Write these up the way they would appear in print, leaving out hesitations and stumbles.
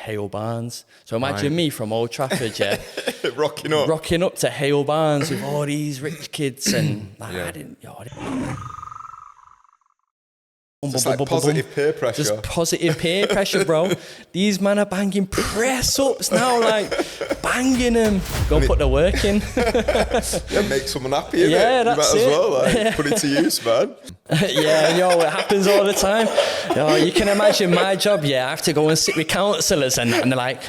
Hale Barnes. So imagine me from Old Trafford, yeah. Rocking up to Hale Barnes with all these rich kids and I didn't. Just like positive peer pressure. Just positive peer pressure, bro. These men are banging press ups now, like banging them. Go put the work in. Yeah, make someone happy, innit? Yeah, that's you might it. as well, like, put it to use, man. Yeah, it happens all the time. You can imagine my job, I have to go and sit with counsellors and they're like,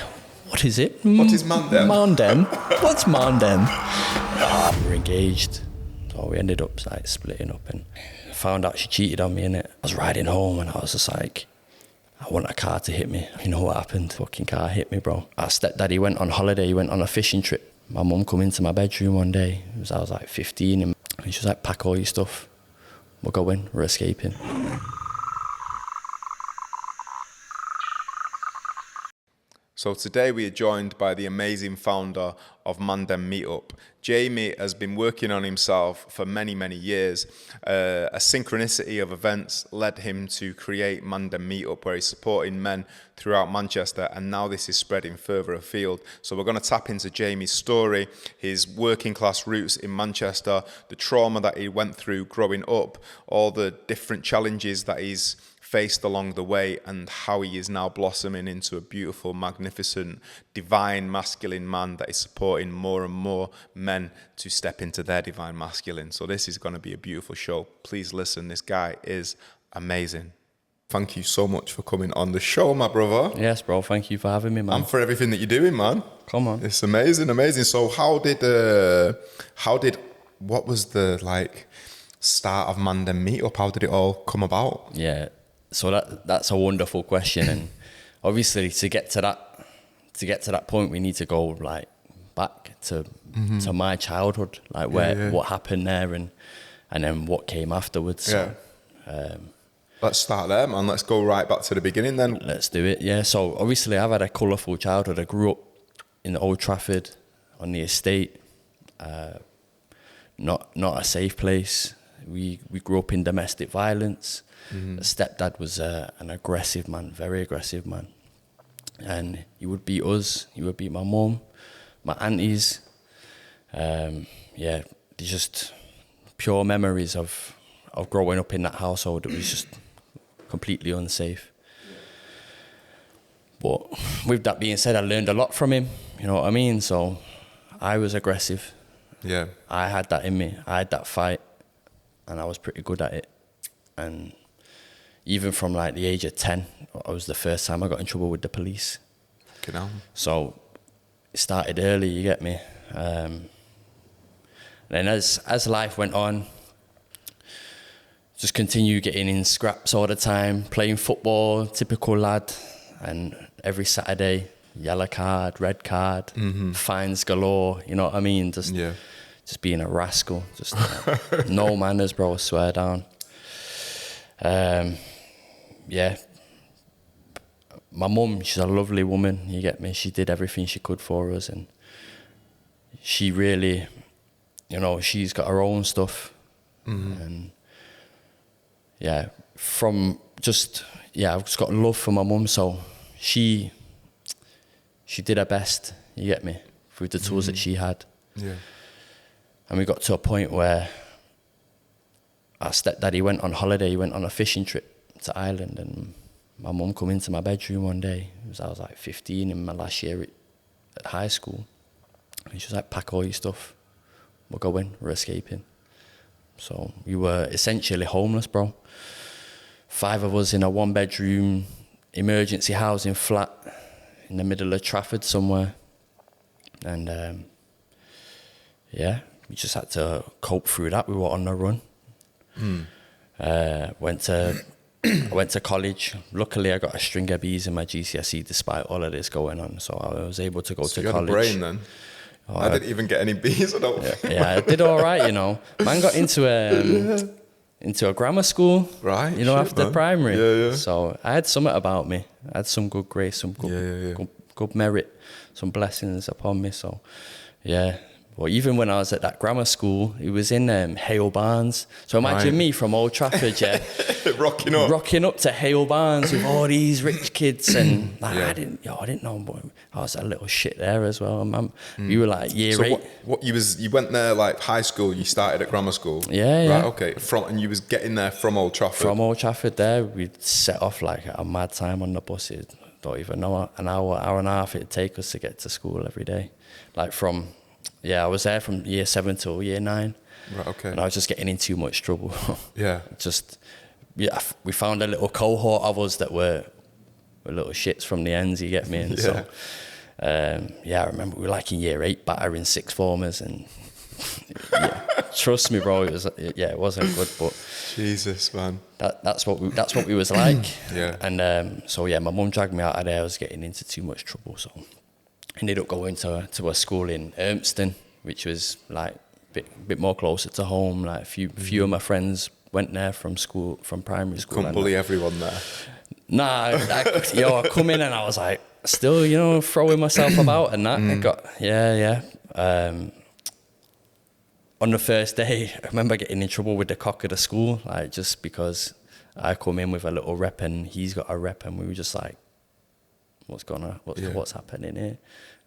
what is it? What is Mandem? Mandem? What's Mandem? We're engaged. So we ended up like splitting up and found out she cheated on me, innit? I was riding home and I was just like, I want a car to hit me. You know what happened? Fucking car hit me, bro. Our stepdaddy went on holiday, he went on a fishing trip. My mum come into my bedroom one day, I was like 15, and she was like, pack all your stuff. We're going, we're escaping. So today we are joined by the amazing founder of Mandem Meetup. Jaime has been working on himself for many, many years. A synchronicity of events led him to create Mandem Meetup, where he's supporting men throughout Manchester, and now this is spreading further afield. So we're going to tap into Jaime's story, his working class roots in Manchester, the trauma that he went through growing up, all the different challenges that he's faced along the way, and how he is now blossoming into a beautiful, magnificent, divine masculine man that is supporting more and more men to step into their divine masculine. So this is going to be a beautiful show. Please listen. This guy is amazing. Thank you so much for coming on the show, my brother. Yes, bro. Thank you for having me, man. And for everything that you're doing, man. Come on. It's amazing, amazing. So what was the like start of Mandem Meetup? How did it all come about? Yeah. So that's a wonderful question, and obviously to get to that point, we need to go like back to my childhood, like what happened there, and then what came afterwards. Yeah. So, let's start there, man. Let's go right back to the beginning then. Let's do it. Yeah. So obviously, I've had a colourful childhood. I grew up in Old Trafford on the estate. Not a safe place. We grew up in domestic violence. The stepdad was an aggressive man, very aggressive man. And he would beat us, he would beat my mum, my aunties. Just pure memories of growing up in that household. It was just completely unsafe. But with that being said, I learned a lot from him, you know what I mean? So I was aggressive. Yeah. I had that in me, I had that fight, and I was pretty good at it. And even from like the age of 10, it was the first time I got in trouble with the police. So it started early, you get me? And then as life went on, just continue getting in scraps all the time, playing football, typical lad. And every Saturday, yellow card, red card, fines galore, you know what I mean? Just being a rascal, just no manners, bro, I swear down. My mum, she's a lovely woman, you get me? She did everything she could for us, and she really, she's got her own stuff. And I've just got love for my mum, so she did her best, you get me, with the tools that she had. Yeah. And we got to a point where our stepdaddy went on holiday, he went on a fishing trip to Ireland, and my mum come into my bedroom one day. I was like 15 in my last year at high school. And she was like, pack all your stuff. We're going, we're escaping. So we were essentially homeless, bro. 5 of us in a 1-bedroom emergency housing flat in the middle of Trafford somewhere. And we just had to cope through that. We were on the run. I went to college. Luckily, I got a string of B's in my GCSE despite all of this going on. So I was able to go to college. You had a brain then? I didn't even get any B's. I did all right, Man got into a grammar school, right? After primary. Yeah. So I had something about me. I had some good grace, some good merit, some blessings upon me. So, but Well, even when I was at that grammar school, it was in Hale Barnes. So imagine me from Old Trafford, yeah, rocking up to Hale Barnes with all these rich kids, and like, I didn't know, but I was a little shit there as well. We were like year 8. What you went there like high school? You started at grammar school. Yeah, right, okay. And you was getting there from Old Trafford. From Old Trafford, there we'd set off like at a mad time on the buses. Don't even know, an hour and a half it'd take us to get to school every day. Like I was there from year 7 till year 9. Right, okay. And I was just getting in too much trouble. Yeah. We found a little cohort of us that were little shits from the ends, you get me? And so, I remember we were like in year 8 battering sixth formers, and trust me, bro, it wasn't good, but Jesus, man. That's what we was like. Yeah. And my mum dragged me out of there. I was getting into too much trouble, so ended up going to a school in Urmston, which was like a bit more closer to home. Like a few of my friends went there from primary school. Couldn't bully everyone there. Nah, I come in and I was like, still, throwing myself about and that. On the first day, I remember getting in trouble with the cock of the school, like just because I come in with a little rep and he's got a rep, and we were just like, what's going on? What's happening here?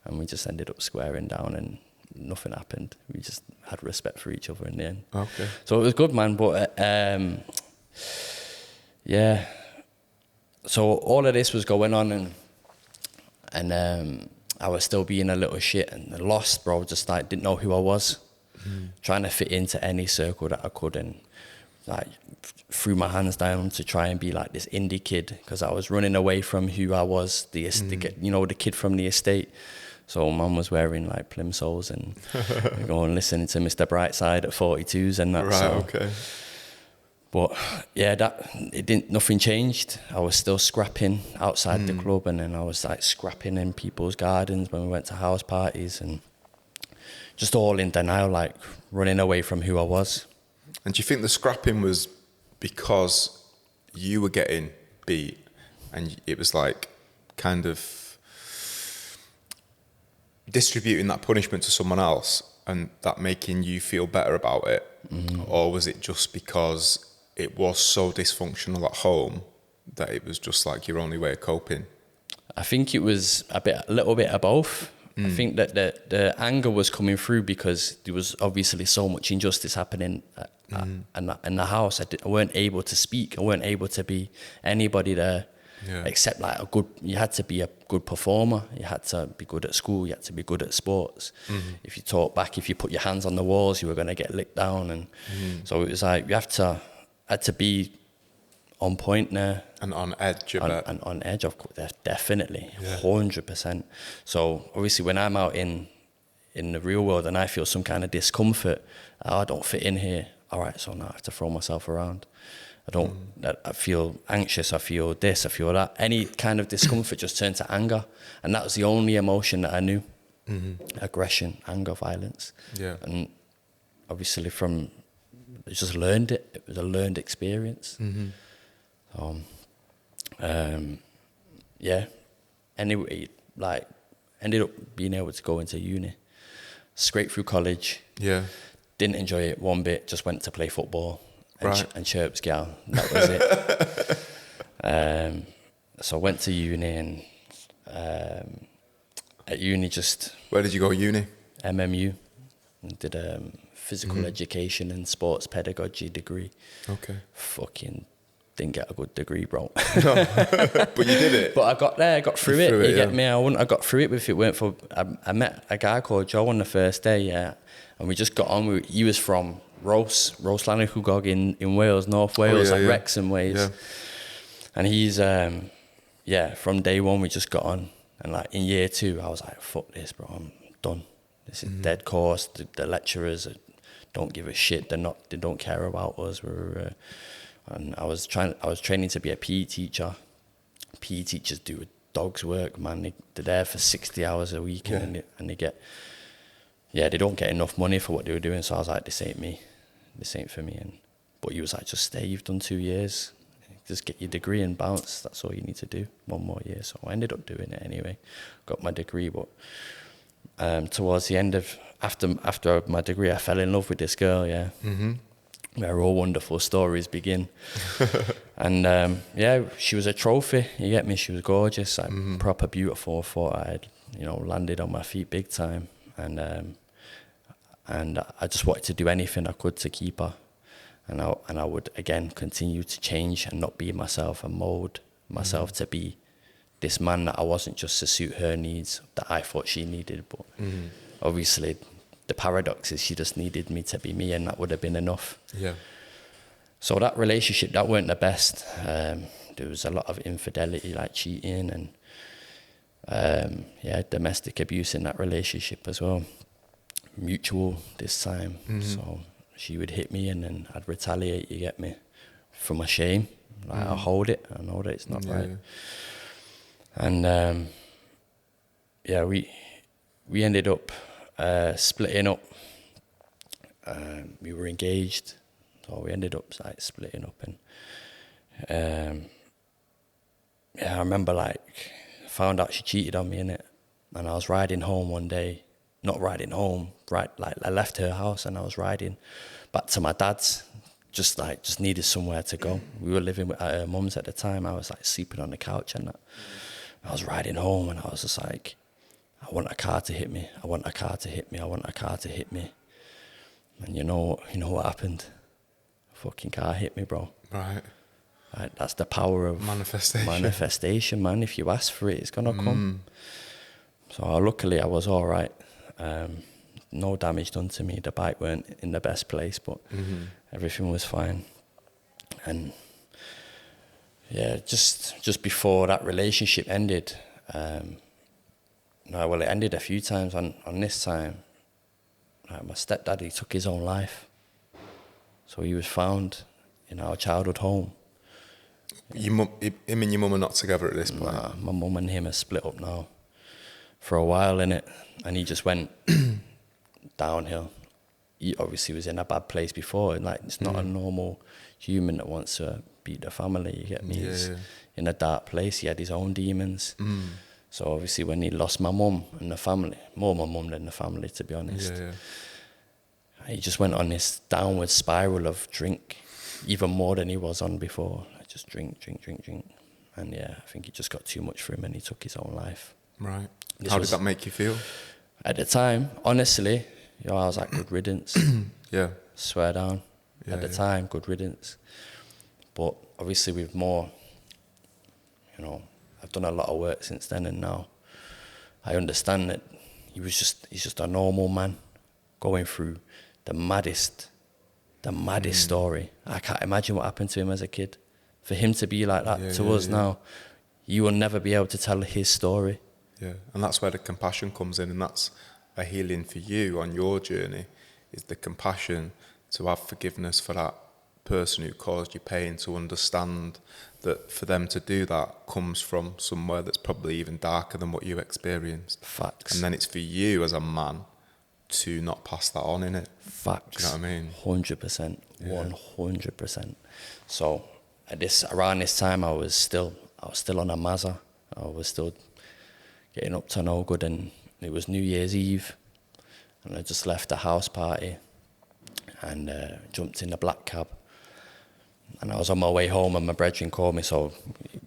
And we just ended up squaring down and nothing happened. We just had respect for each other in the end. Okay. So it was good, man. But so all of this was going on, and I was still being a little shit and lost, bro. Just like didn't know who I was, trying to fit into any circle that I could, and like threw my hands down to try and be like this indie kid, because I was running away from who I was, the kid from the estate. So mum was wearing like plimsolls and going listening to Mr. Brightside at 42s and that. Right, so. okay. But nothing changed. I was still scrapping outside the club, and then I was like scrapping in people's gardens when we went to house parties, and just all in denial, like running away from who I was. And do you think the scrapping was because you were getting beat and it was like kind of distributing that punishment to someone else and that making you feel better about it? Or was it just because it was so dysfunctional at home that it was just like your only way of coping? I think it was a little bit of both. I think that the anger was coming through because there was obviously so much injustice happening in the house. I weren't able to speak. I weren't able to be anybody there, except like you had to be a good performer. You had to be good at school. You had to be good at sports. If you talk back, if you put your hands on the walls, you were going to get licked down. And so it was like you had to be on point there. And on edge, I bet. And on edge, of course, definitely, 100%. So obviously when I'm out in the real world and I feel some kind of discomfort, I don't fit in here. All right, so now I have to throw myself around. I feel anxious, I feel this, I feel that. Any kind of discomfort just turned to anger. And that was the only emotion that I knew. Aggression, anger, violence. Yeah. And obviously I just learned it. It was a learned experience. Anyway, like ended up being able to go into uni, straight through college. Yeah. Didn't enjoy it one bit, just went to play football and chirps gal. That was it. So I went to uni, and at uni just... Where did you go at uni? MMU. And did a physical education and sports pedagogy degree. Okay. Fucking didn't get a good degree, bro. No, but you did it. But I got there, I got through it. You get me? I wouldn't have got through it if it weren't for... I met a guy called Joe on the first day, and we just got on. He was from Rose Lanarkugog in Wales, North Wales, Wrexham ways. Yeah. And he's, from day one, we just got on. And like in year 2, I was like, fuck this, bro, I'm done. This is dead course. The lecturers don't give a shit. They don't care about us. And I was training to be a PE teacher. PE teachers do a dog's work, man. They're there for 60 hours a week, and they get... Yeah, they don't get enough money for what they were doing, so I was like, this ain't me. This ain't for me. But he was like, just stay, you've done 2 years. Just get your degree and bounce. That's all you need to do. 1 more year. So I ended up doing it anyway. Got my degree, but towards the end of after my degree, I fell in love with this girl, yeah. Where all wonderful stories begin. And yeah, she was a trophy, you get me? She was gorgeous, like proper beautiful. I thought I had, you know, landed on my feet big time. And I just wanted to do anything I could to keep her. And I would, again, continue to change and not be myself and mold myself to be this man that I wasn't, just to suit her needs that I thought she needed. But obviously, the paradox is she just needed me to be me, and that would have been enough. Yeah. So that relationship, that weren't the best. There was a lot of infidelity, like cheating, and domestic abuse in that relationship as well. Mutual this time. So she would hit me, and then I'd retaliate, you get me, for my shame. Like I hold it, I know that it's not right. And we ended up splitting up. We were engaged, so we ended up like splitting up. And I remember like found out she cheated on me, innit? And I was riding home one day, not riding home, right? Like I left her house and I was riding back to my dad's. Just needed somewhere to go. We were living at her mum's at the time. I was like sleeping on the couch and that. I was riding home and I was just like, I want a car to hit me. I want a car to hit me. I want a car to hit me. And you know what happened? A fucking car hit me, bro. Right. That's the power of manifestation, man. If you ask for it, it's gonna come. So luckily I was all right. No damage done to me. The bike weren't in the best place, but everything was fine. And yeah, just before that relationship ended, it ended a few times. On this time, my stepdaddy took his own life. So he was found in our childhood home. Him and your mum are not together at this point? Nah, my mum and him are split up now for a while, innit? And he just went downhill. He obviously was in a bad place before, and like it's not a normal human that wants to beat the family, you get me? He's in a dark place. He had his own demons. So obviously when he lost my mum and the family, more my mum than the family, to be honest, he just went on this downward spiral of drink, even more than he was on before. Like just drink. And yeah, I think it just got too much for him and he took his own life. Right. How did that make you feel? At the time, honestly, I was like, good riddance. Swear down. At the time, good riddance. But obviously with more, I've done a lot of work since then, and now I understand that he's just a normal man going through the maddest story. I can't imagine what happened to him as a kid. For him to be like that to us now, you will never be able to tell his story. Yeah, and that's where the compassion comes in, and that's a healing for you on your journey, is the compassion to have forgiveness for that person who caused you pain, to understand that for them to do that comes from somewhere that's probably even darker than what you experienced. Facts. And then it's for you as a man to not pass that on, innit? Facts. Do you know what I mean? 100%. 100%. So around this time I was still on a Mazza. I was still getting up to no good, and it was New Year's Eve, and I just left a house party and jumped in the black cab, and I was on my way home and my brethren called me, so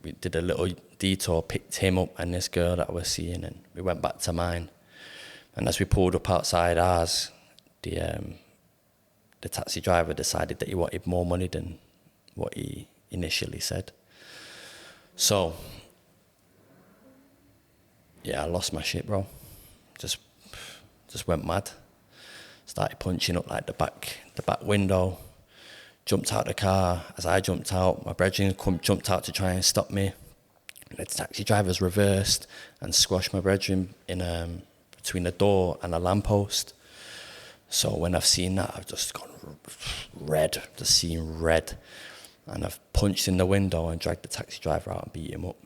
we did a little detour, picked him up and this girl that I was seeing, and we went back to mine. And as we pulled up outside ours, the taxi driver decided that he wanted more money than what he initially said. So yeah, I lost my shit, bro. Just went mad. Started punching up like the back window. Jumped out the car. As I jumped out, my brethren jumped out to try and stop me. The taxi driver's reversed and squashed my brethren in between the door and a lamppost. So when I've seen that, I've just gone red, just seen red. And I've punched in the window and dragged the taxi driver out and beat him up.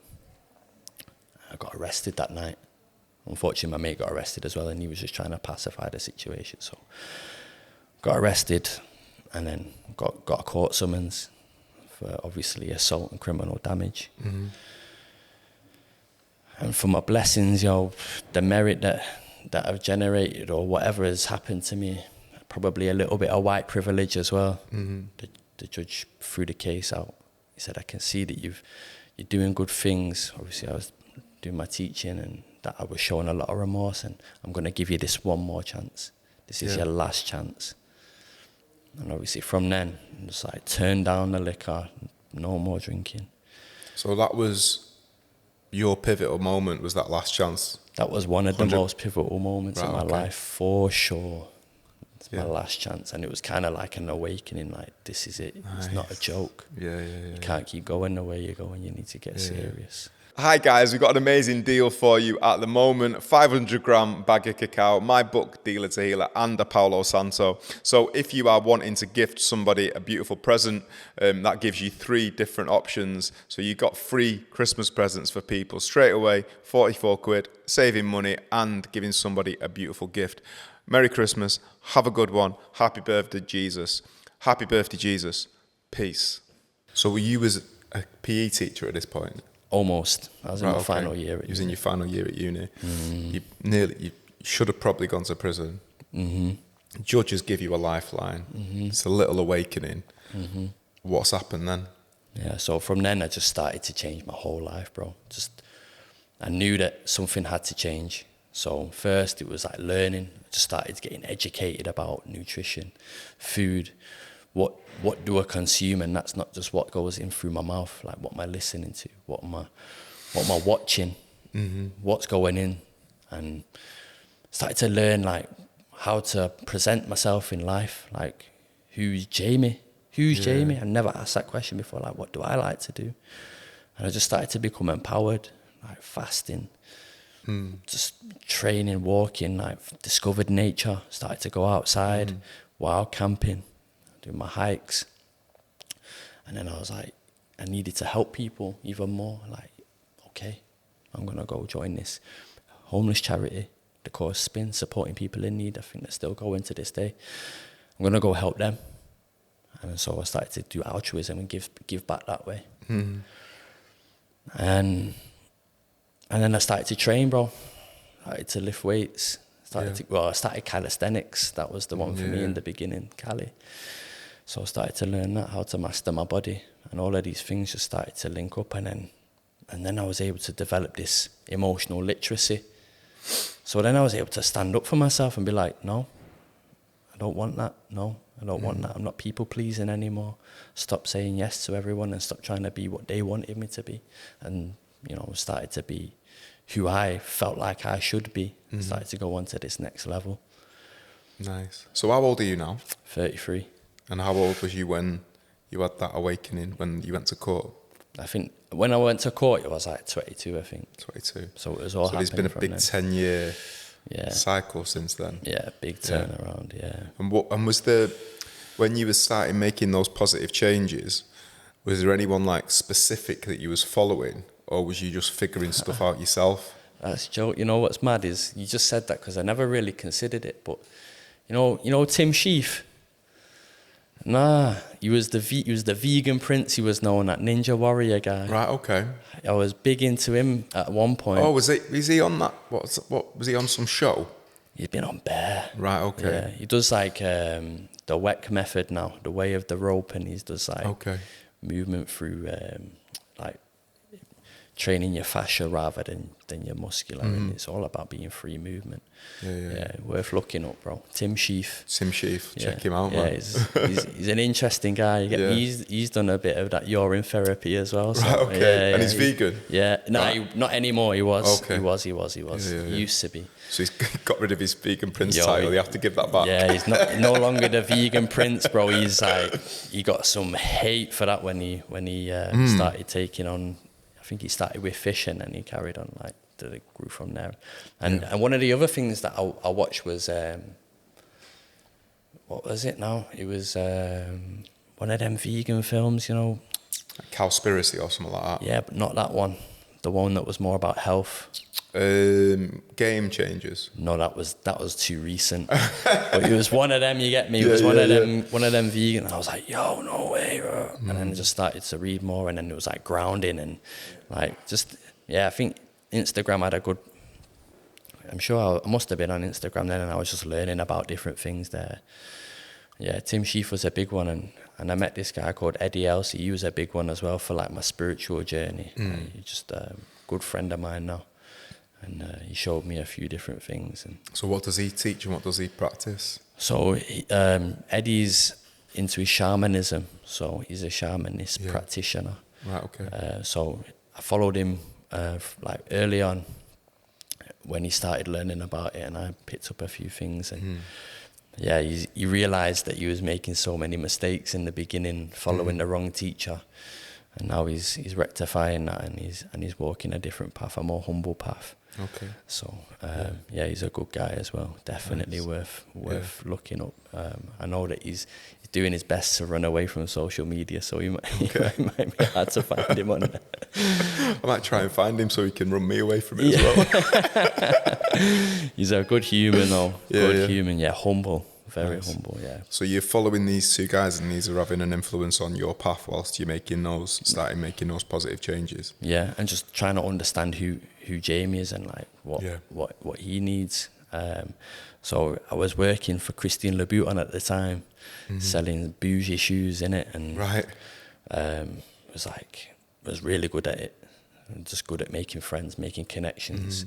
I got arrested that night. Unfortunately, my mate got arrested as well, and he was just trying to pacify the situation. So got arrested and then got a court summons for obviously assault and criminal damage. And for my blessings, the merit that that I've generated or whatever has happened to me, probably a little bit of white privilege as well. The judge threw the case out. He said, I can see that you're doing good things. Obviously, I was doing my teaching and that I was showing a lot of remorse, and I'm going to give you this one more chance. This is your last chance. And obviously from then, just like turn down the liquor, no more drinking. So that was your pivotal moment, was that last chance? That was one of the most pivotal moments in my life, for sure. It's my last chance. And it was kind of like an awakening, like, this is it. Nice. It's not a joke. You can't keep going the way you're going. You need to get serious. Hi guys, we've got an amazing deal for you at the moment. 500 gram bag of cacao, my book, Dealer to Healer, and a Paulo Santo. So if you are wanting to gift somebody a beautiful present, that gives you 3 different options. So you've got 3 Christmas presents for people straight away, 44 quid, saving money and giving somebody a beautiful gift. Merry Christmas, have a good one, happy birthday Jesus. Happy birthday Jesus, peace. So were you as a PE teacher at this point? Almost. I was in my final year at uni. You was in your final year at uni. You should have probably gone to prison. Judges give you a lifeline. It's a little awakening. What's happened then? Yeah, so from then I just started to change my whole life, bro. I knew that something had to change. So first it was like learning. I just started getting educated about nutrition, food, what do I consume, and that's not just what goes in through my mouth, like what am I listening to, what am I watching, what's going in, and started to learn like how to present myself in life, like who's Jaime? I never asked that question before, like what do I like to do? And I just started to become empowered, like fasting, just training, walking, like discovered nature, started to go outside, wild camping, doing my hikes. And then I was like, I needed to help people even more. Like, okay, I'm going to go join this homeless charity, the Cause Spin, supporting people in need. I think they're still going to this day. I'm going to go help them. And so I started to do altruism and give back that way. And then I started to train, bro. I started to lift weights. I started calisthenics. That was the one for me in the beginning, Cali. So I started to learn that, how to master my body, and all of these things just started to link up, and then I was able to develop this emotional literacy. So then I was able to stand up for myself and be like, no, I don't want that. No, I don't want that. I'm not people pleasing anymore. Stop saying yes to everyone and stop trying to be what they wanted me to be. And, started to be who I felt like I should be. Started to go on to this next level. Nice. So how old are you now? 33. And how old was you when you had that awakening, when you went to court? I think when I went to court, it was like 22, I think. 22. So it was all happening. So there's been a big 10-year cycle since then. Yeah, big turnaround, And was there, when you were starting making those positive changes, was there anyone like specific that you was following, or was you just figuring stuff out yourself? That's a joke. You know what's mad is, you just said that because I never really considered it, but you know Tim Sheaf? Nah, he was the vegan prince. He was known, that Ninja Warrior guy. Right, okay. I was big into him at one point. Oh, was he on that? What was he on, some show? He's been on Bear. Right, okay. Yeah, he does like the WEC method now, the way of the rope, and he does like movement through like training your fascia rather than your muscular. And it's all about being free movement. Yeah, worth looking up, bro. Tim Sheaf. Check him out, man. Yeah, he's an interesting guy. He's done a bit of that urine therapy as well. So, right, okay. And he's vegan? Yeah, no, right. Not anymore. He was. Okay. He was. He used to be. So he's got rid of his vegan prince title. You have to give that back. Yeah, he's no longer the vegan prince, bro. He's like, he got some hate for that when he started taking on. I think he started with fishing and he carried on, like, grew from there. And one of the other things that I watched was, what was it now? It was one of them vegan films, Cowspiracy or something like that. Yeah, but not that one. The one that was more about health. Game Changers. No, that was too recent. But it was one of them, you get me? It was one of them vegan. And I was like, yo, no way, bro. And then I just started to read more, and then it was like grounding and like just, I think Instagram had a good I'm sure I must have been on Instagram then, and I was just learning about different things there. Yeah, Tim Sheaf was a big one, and I met this guy called Eddie Elsey. He was a big one as well for like my spiritual journey. He's just a good friend of mine now, and he showed me a few different things. And so what does he teach and what does he practice? so Eddie's into his shamanism, so he's a shamanist practitioner. Right, okay. So I followed him like early on when he started learning about it, and I picked up a few things. And yeah, he realised that he was making so many mistakes in the beginning, following the wrong teacher, and now he's rectifying that, and he's walking a different path, a more humble path. Okay. So yeah, he's a good guy as well. Definitely worth looking up. I know that he's doing his best to run away from social media, so he might be hard to find him on there. I might try and find him so he can run me away from it as well. He's a good human though. Human, humble. Very humble, yeah. So you're following these two guys, and these are having an influence on your path whilst you're starting making those positive changes. Yeah, and just trying to understand who Jaime is and like what he needs. So I was working for Christian Louboutin at the time, selling bougie shoes in it, and was really good at it. Just good at making friends, making connections,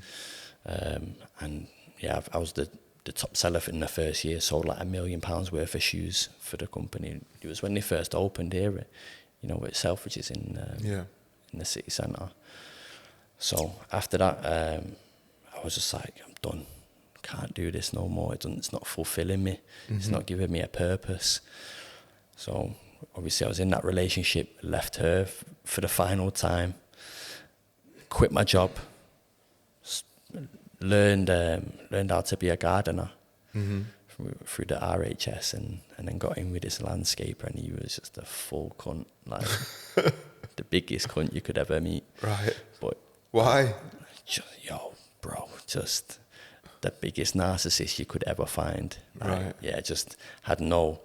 and yeah, I was the top seller in the first year. Sold like £1 million worth of shoes for the company. It was when they first opened here, with Selfridges in the city centre. So after that, I was just like, I'm done. Can't do this no more. It's not fulfilling me. It's not giving me a purpose. So obviously I was in that relationship, left her for the final time, quit my job, learned how to be a gardener through the RHS, and then got in with this landscaper, and he was just a full cunt, like the biggest cunt you could ever meet. Right. But why? Just the biggest narcissist you could ever find. Right. Yeah, just had no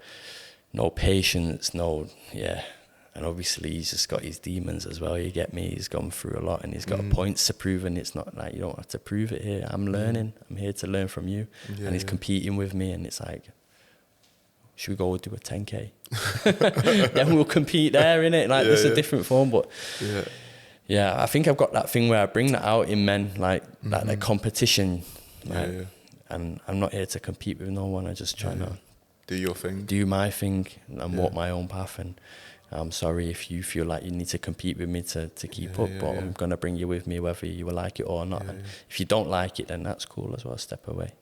patience, and obviously he's just got his demons as well. You get me? He's gone through a lot, and he's got points to prove, and it's not like you don't have to prove it here. I'm learning. I'm here to learn from you. And he's competing with me, and it's like, should we go do a 10K? Then we'll compete there, innit? Like, it's a different form, but I think I've got that thing where I bring that out in men, like the competition. And I'm not here to compete with no one. I just try to do your thing, do my thing, and walk my own path. And I'm sorry if you feel like you need to compete with me to keep up, but I'm gonna bring you with me whether you will like it or not. And if you don't like it, then that's cool as well. Step away.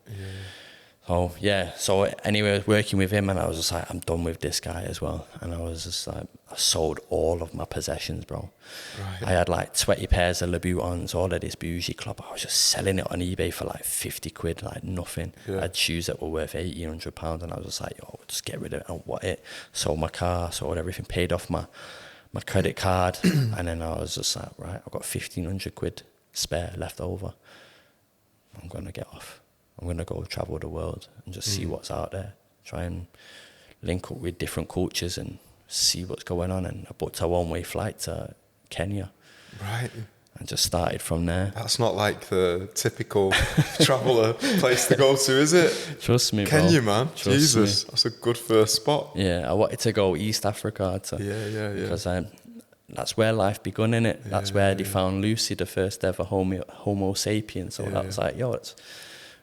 So anyway, I was working with him, and I was just like, I'm done with this guy as well. And I was just like, I sold all of my possessions, bro. Right. I had like 20 pairs of Louboutins, all of this bougie club. I was just selling it on eBay for like 50 quid, like nothing. I had shoes that were worth £1,800, and I was just like, just get rid of it. I want it. Sold my car, sold everything, paid off my credit card. And then I was just like, right, I've got 1,500 quid spare left over. I'm going to get off. I'm going to go travel the world and just see what's out there. Try and link up with different cultures and see what's going on. And I booked a one-way flight to Kenya. Right. And just started from there. That's not like the typical traveller place to go to, is it? Trust me, bro. Kenya, man. Trust Jesus. me. That's a good first spot. Yeah, I wanted to go East Africa. Because that's where life begun, innit? That's where they found Lucy, the first ever Homo sapien. So that was like, that's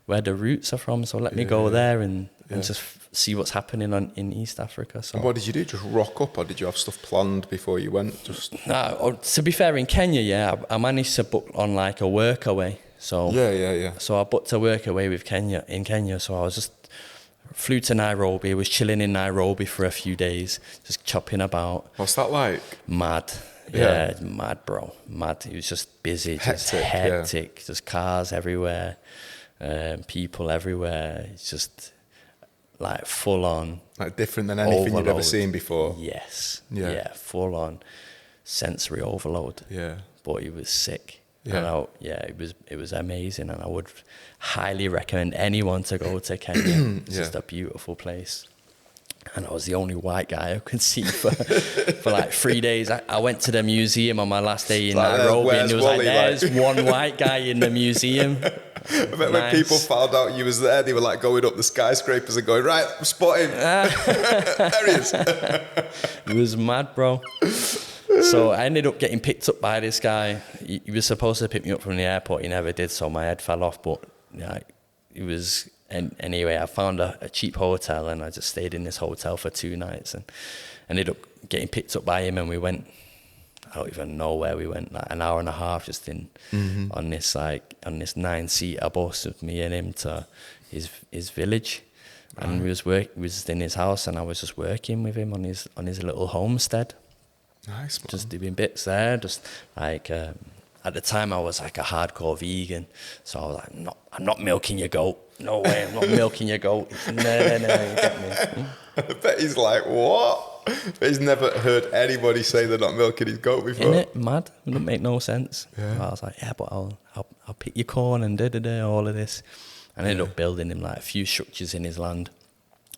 where the roots are from, so let me go there and just see what's happening in East Africa. So, and what did you do? Just rock up, or did you have stuff planned before you went? To be fair, in Kenya, I managed to book on like a work away. So So I booked a work away in Kenya. So I was just flew to Nairobi. Was chilling in Nairobi for a few days, just chopping about. What's that like? Mad. Yeah, mad, bro. Mad. It was just busy, just hectic, just cars everywhere. People everywhere. It's just like full on, like different than anything overload. You'd ever seen before. Yes. Yeah. Full on sensory overload. Yeah. But it was sick. Yeah. And it was amazing, and I would highly recommend anyone to go to Kenya. It's just a beautiful place. And I was the only white guy I could see for like 3 days. I went to the museum on my last day in Nairobi, and there was there's one white guy in the museum. I bet when people found out you was there, they were like going up the skyscrapers and going, right, spot him. There he is. It was mad, bro. So I ended up getting picked up by this guy. He was supposed to pick me up from the airport. He never did, so my head fell off. But it was... And anyway, I found a cheap hotel, and I just stayed in this hotel for 2 nights and ended up getting picked up by him, and we went, I don't even know where we went, like an hour and a half just in on this 9-seater bus with me and him to his village. Right. And we was in his house, and I was just working with him on his little homestead. Nice, man. Just doing bits there, just like at the time I was like a hardcore vegan, so I was like, I'm not milking your goat. No way, I'm not milking your goat. No, you get me. I bet he's like, what? But he's never heard anybody say they're not milking his goat before. Isn't it mad? It wouldn't make no sense. Yeah. I was like, yeah, but I'll pick your corn and all of this. And I ended up building him like a few structures in his land.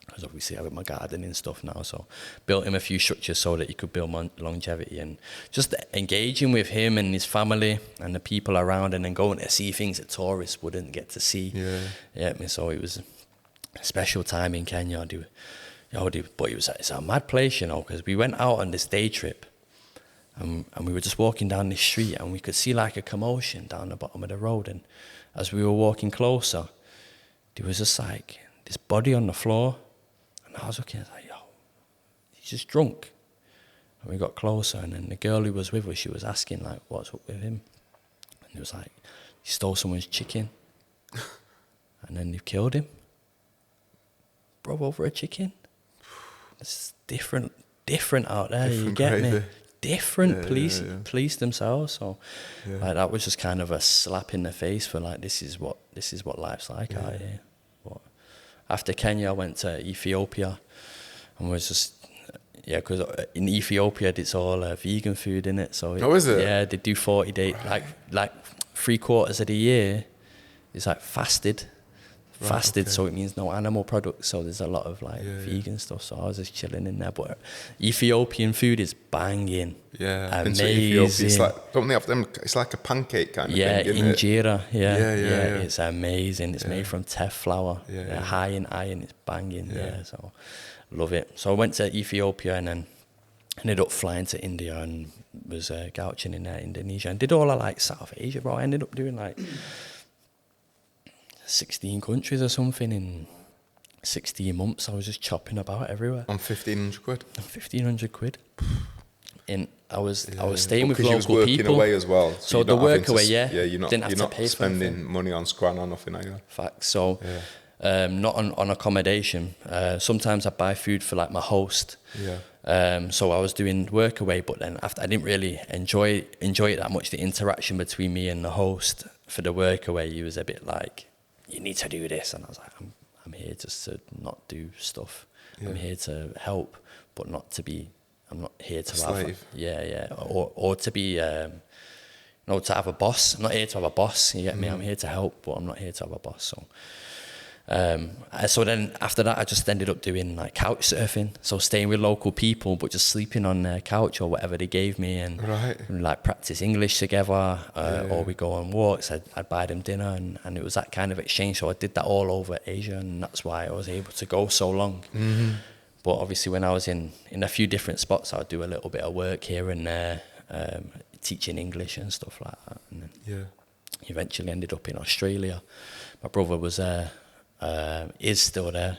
Because obviously I have my gardening stuff now, so built him a few structures so that he could build longevity, and just engaging with him and his family and the people around, and then going to see things that tourists wouldn't get to see. Yeah. So it was a special time in Kenya. But it's a mad place, you know, because we went out on this day trip, and we were just walking down this street, and we could see like a commotion down the bottom of the road, and as we were walking closer, there was just like this body on the floor. I was looking, I was like, yo, he's just drunk. And we got closer, and then the girl who was with us, she was asking, like, what's up with him? And it was like, he stole someone's chicken. And then they've killed him. Bro, over a chicken? It's different out there, you get gravy. me? Different police themselves. So like that was just kind of a slap in the face for like, this is what life's like out here. After Kenya, I went to Ethiopia, and was just, because in Ethiopia, it's all vegan food in it. So is it? Yeah, they do 40 days, like 3/4 of the year is like fasted. So it means no animal products, so there's a lot of vegan stuff, so I was just chilling in there. But Ethiopian food is banging. Amazing. It's like, don't they have them, it's like a pancake kind of thing, isn't injera. it? Yeah. It's amazing. It's made from teff flour, high in iron. It's banging. So love it. So I went to Ethiopia, and then ended up flying to India, and was gouching in Indonesia, and did all of like South Asia, bro. I ended up doing like 16 countries or something in 16 months. I was just chopping about everywhere. On 1,500 quid? On 1,500 quid. And I was staying with local people. Because you was working away as well. So the work away, you're not spending money on scran or nothing, are you? Facts. So not on accommodation. Sometimes I buy food for like my host. So I was doing work away, but then after I didn't really enjoy it that much. The interaction between me and the host for the work away, he was a bit like, you need to do this, and I was like, I'm here just to not do stuff. I'm here to help, but not to be. I'm not here to slave. Or to be, to have a boss. I'm not here to have a boss. You get me? I'm here to help, but I'm not here to have a boss. So then after that, I just ended up doing like couch surfing. So staying with local people, but just sleeping on their couch or whatever they gave me, and like practice English together, or we go on walks. I'd buy them dinner, and it was that kind of exchange. So I did that all over Asia, and that's why I was able to go so long. But obviously when I was in a few different spots, I would do a little bit of work here and there, teaching English and stuff like that. And then eventually ended up in Australia. My brother was is still there,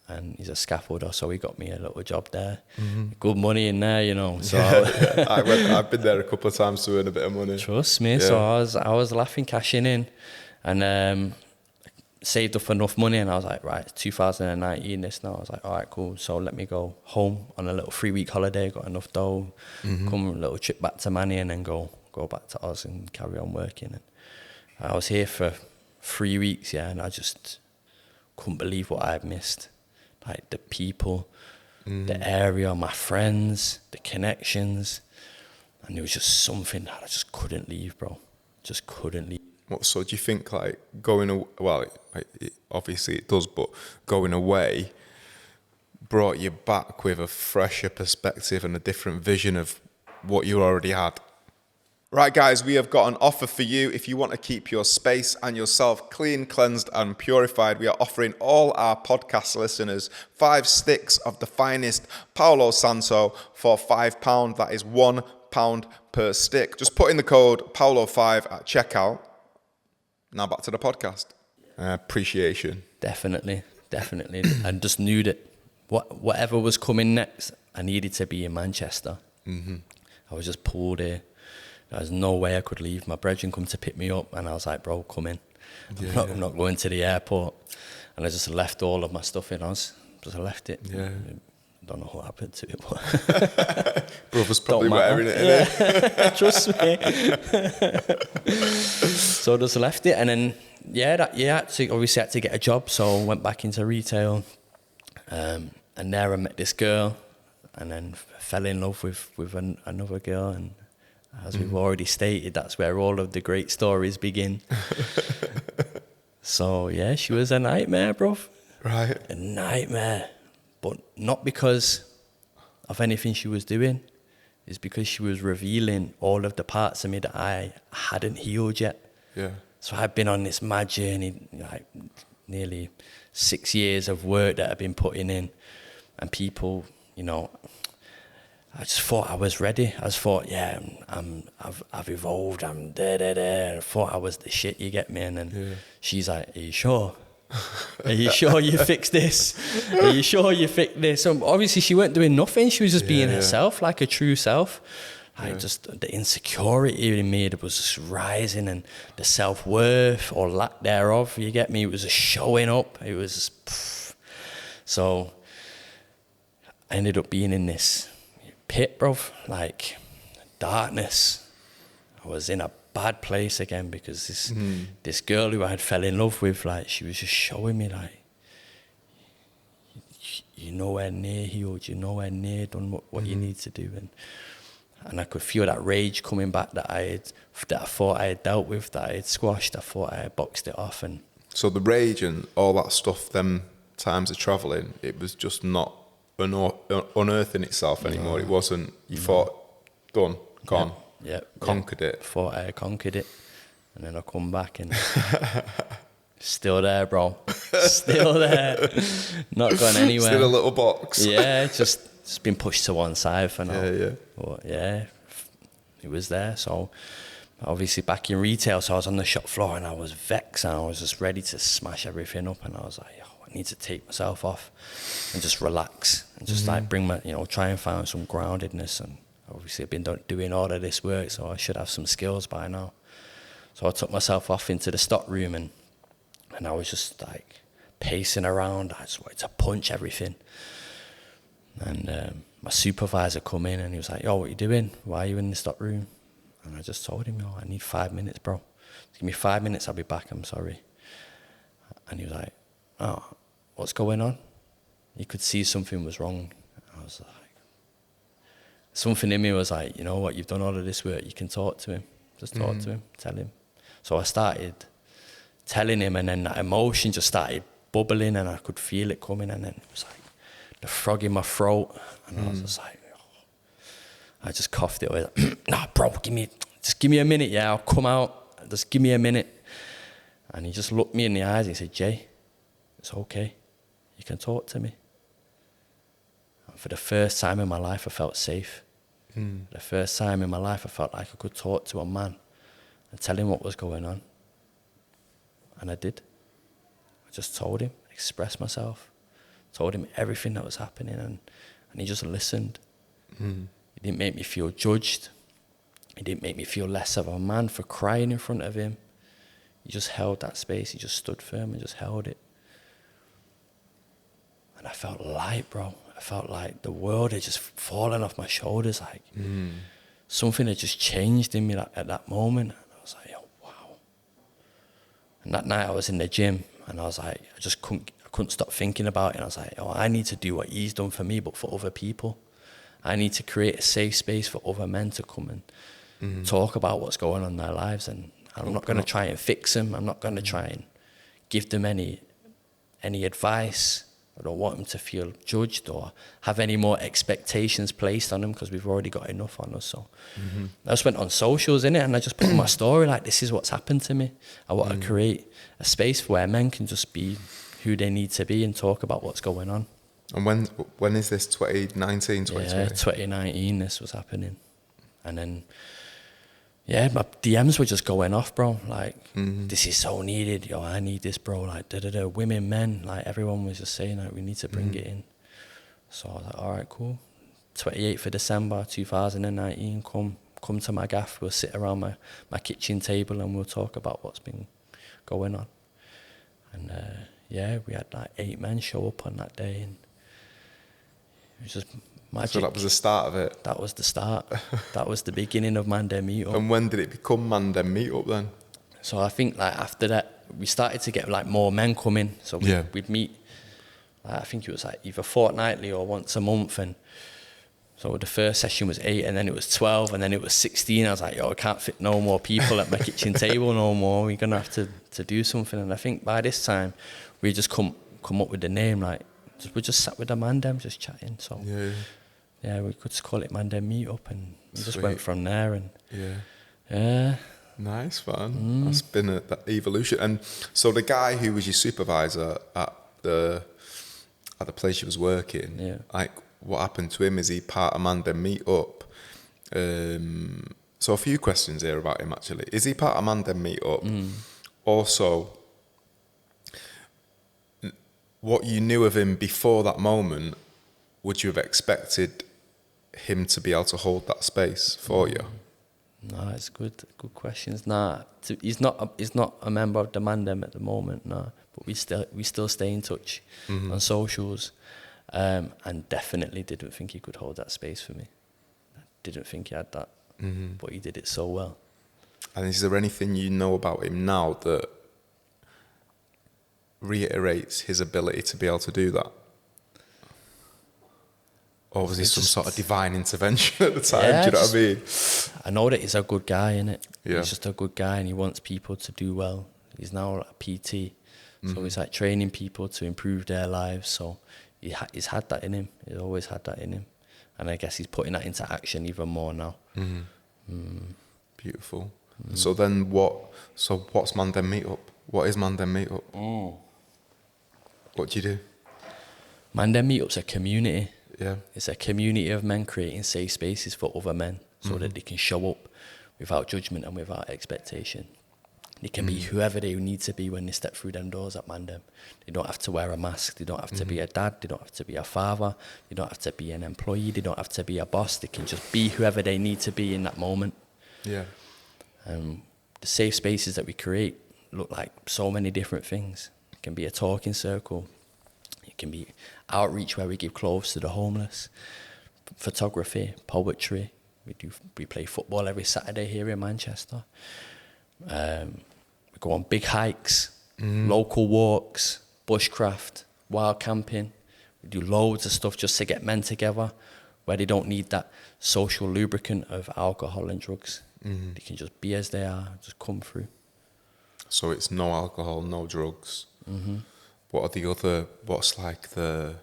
and he's a scaffolder, so he got me a little job there. Good money in there, you know. So I've been there a couple of times to earn a bit of money. Trust me. So I was laughing, cashing in, and saved up enough money, and I was like, right, 2019 this now. I was like, all right, cool. So let me go home on a little 3-week holiday, got enough dough, come a little trip back to Manny, and then go back to Oz and carry on working. And I was here for 3 weeks, and I just couldn't believe what I had missed. Like the people, the area, my friends, the connections, and it was just something that I just couldn't leave, bro. Just couldn't leave. So do you think like obviously it does, but going away, brought you back with a fresher perspective and a different vision of what you already had. Right, guys, we have got an offer for you. If you want to keep your space and yourself clean, cleansed, and purified, we are offering all our podcast listeners 5 sticks of the finest Palo Santo for £5. That is £1 per stick. Just put in the code Paolo5 at checkout. Now back to the podcast. Appreciation. Definitely. I just knew that whatever was coming next, I needed to be in Manchester. Mm-hmm. I was just pulled here. There was no way I could leave. My brethren come to pick me up, and I was like, bro, come in. I'm not going to the airport. And I just left all of my stuff in Oz. Just left it. Yeah. I don't know what happened to it, but brother's probably wearing it, innit? Trust me. So I just left it, and then obviously had to get a job, so I went back into retail, and there I met this girl, and then fell in love with another girl, and as we've already stated, that's where all of the great stories begin. So yeah, she was a nightmare, bro. Right. A nightmare. But not because of anything she was doing. It's because she was revealing all of the parts of me that I hadn't healed yet. Yeah. So I've been on this mad journey, like nearly 6 years of work that I've been putting in, and people, I just thought I was ready. I just thought, I've evolved. I'm da. I thought I was the shit. You get me? And then she's like, "Are you sure? Are you sure you fixed this? Are you sure you fixed this?" So obviously she weren't doing nothing. She was just being herself, like a true self. Just the insecurity in me that was just rising, and the self-worth or lack thereof. You get me? It was just showing up. It was just, so I ended up being in this pit, bro, like darkness. I was in a bad place again because this girl who I had fell in love with, like, she was just showing me, like, you're nowhere near healed, you're nowhere near done what you need to do, and I could feel that rage coming back that I thought I had dealt with, that I had squashed. I thought I had boxed it off. And so the rage and all that stuff, them times of travelling, it was just not unearthing itself anymore. No. It wasn't, you thought, done, gone, conquered it. Thought I had conquered it, and then I come back and still there, bro. Still there. Not gone anywhere. Still a little box. Yeah, just been pushed to one side for now. Yeah. But it was there. So obviously back in retail, so I was on the shop floor and I was vexed and I was just ready to smash everything up, and I was like, I need to take myself off and just relax and just like bring my, try and find some groundedness. And obviously I've been doing all of this work, so I should have some skills by now. So I took myself off into the stock room and I was just like pacing around. I just wanted to punch everything. And my supervisor come in and he was like, "Yo, what are you doing? Why are you in the stock room?" And I just told him, I need 5 minutes, bro. Give me 5 minutes, I'll be back, I'm sorry. And he was like, "Oh, what's going on?" You could see something was wrong. I was like, something in me was like, you know what, you've done all of this work, you can talk to him. Just talk to him, tell him. So I started telling him, and then that emotion just started bubbling and I could feel it coming, and then it was like the frog in my throat, and I was just like, I just coughed it away. Like, "Nah, bro, just give me a minute, I'll come out. Just give me a minute." And he just looked me in the eyes and he said, "Jay, it's okay. You can talk to me." And for the first time in my life, I felt safe. The first time in my life, I felt like I could talk to a man and tell him what was going on. And I did. I just told him, expressed myself, told him everything that was happening, and he just listened. He didn't make me feel judged. He didn't make me feel less of a man for crying in front of him. He just held that space. He just stood firm and just held it. And I felt light, bro. I felt like the world had just fallen off my shoulders. Like something had just changed in me at that moment. And I was like, oh, wow. And that night I was in the gym and I was like, I couldn't stop thinking about it. And I was like, oh, I need to do what he's done for me, but for other people. I need to create a safe space for other men to come and talk about what's going on in their lives. And I'm not going to try and fix them. I'm not going to try and give them any advice. I don't want them to feel judged or have any more expectations placed on them because we've already got enough on us. So I just went on socials, innit, and I just put in my story, like, this is what's happened to me. I want to create a space where men can just be who they need to be and talk about what's going on. And when is this, 2019, 2020? Yeah, 2019 this was happening. And then, yeah, my DMs were just going off, bro. Like, this is so needed. Yo, I need this, bro. Like, women, men, like, everyone was just saying, like, we need to bring it in. So I was like, all right, cool. 28th of December 2019, come to my gaff. We'll sit around my kitchen table and we'll talk about what's been going on. And yeah, we had like 8 men show up on that day, and it was just magic. So that was the start of it? That was the start. That was the beginning of Mandem Meetup. And when did it become Mandem Meetup then? So I think like after that, we started to get like more men coming. So we'd meet, I think it was like either fortnightly or once a month. And so the first session was 8, and then it was 12, and then it was 16. I was like, yo, I can't fit no more people at my kitchen table no more. We're going to have to do something. And I think by this time, we just come up with the name, like, we just sat with the Mandem, just chatting. So yeah, we could just call it Mandem Meetup, and we just went from there. And yeah. Nice, man. That's been that evolution. And so the guy who was your supervisor at the place you was working, like, what happened to him? Is he part of Mandem Meetup? So a few questions here about him, actually. Is he part of Mandem Meetup? Also, what you knew of him before that moment, would you have expected him to be able to hold that space for you? No, it's good questions. Nah, he's not a member of the Mandem at the moment. No, but we still stay in touch on socials, and definitely didn't think he could hold that space for me. I didn't think he had that, but he did it so well. And is there anything you know about him now that reiterates his ability to be able to do that? Or was it some sort of divine intervention at the time? Do you know what I mean? I know that he's a good guy, innit? Yeah. He's just a good guy, and he wants people to do well. He's now a PT, so he's like training people to improve their lives. So he's had that in him. He's always had that in him, and I guess he's putting that into action even more now. Beautiful. So then what's Mandem Meetup? What is Mandem Meetup? What do you do? Mandem Meetup's a community. Yeah. It's a community of men creating safe spaces for other men so that they can show up without judgment and without expectation. They can be whoever they need to be when they step through them doors at Mandem. They don't have to wear a mask. They don't have to be a dad. They don't have to be a father. They don't have to be an employee. They don't have to be a boss. They can just be whoever they need to be in that moment. Yeah. The safe spaces that we create look like so many different things. It can be a talking circle. It can be outreach where we give clothes to the homeless, photography, poetry. We play football every Saturday here in Manchester. We go on big hikes, local walks, bushcraft, wild camping. We do loads of stuff just to get men together where they don't need that social lubricant of alcohol and drugs. They can just be as they are, just come through. So it's no alcohol, no drugs. What are what's like the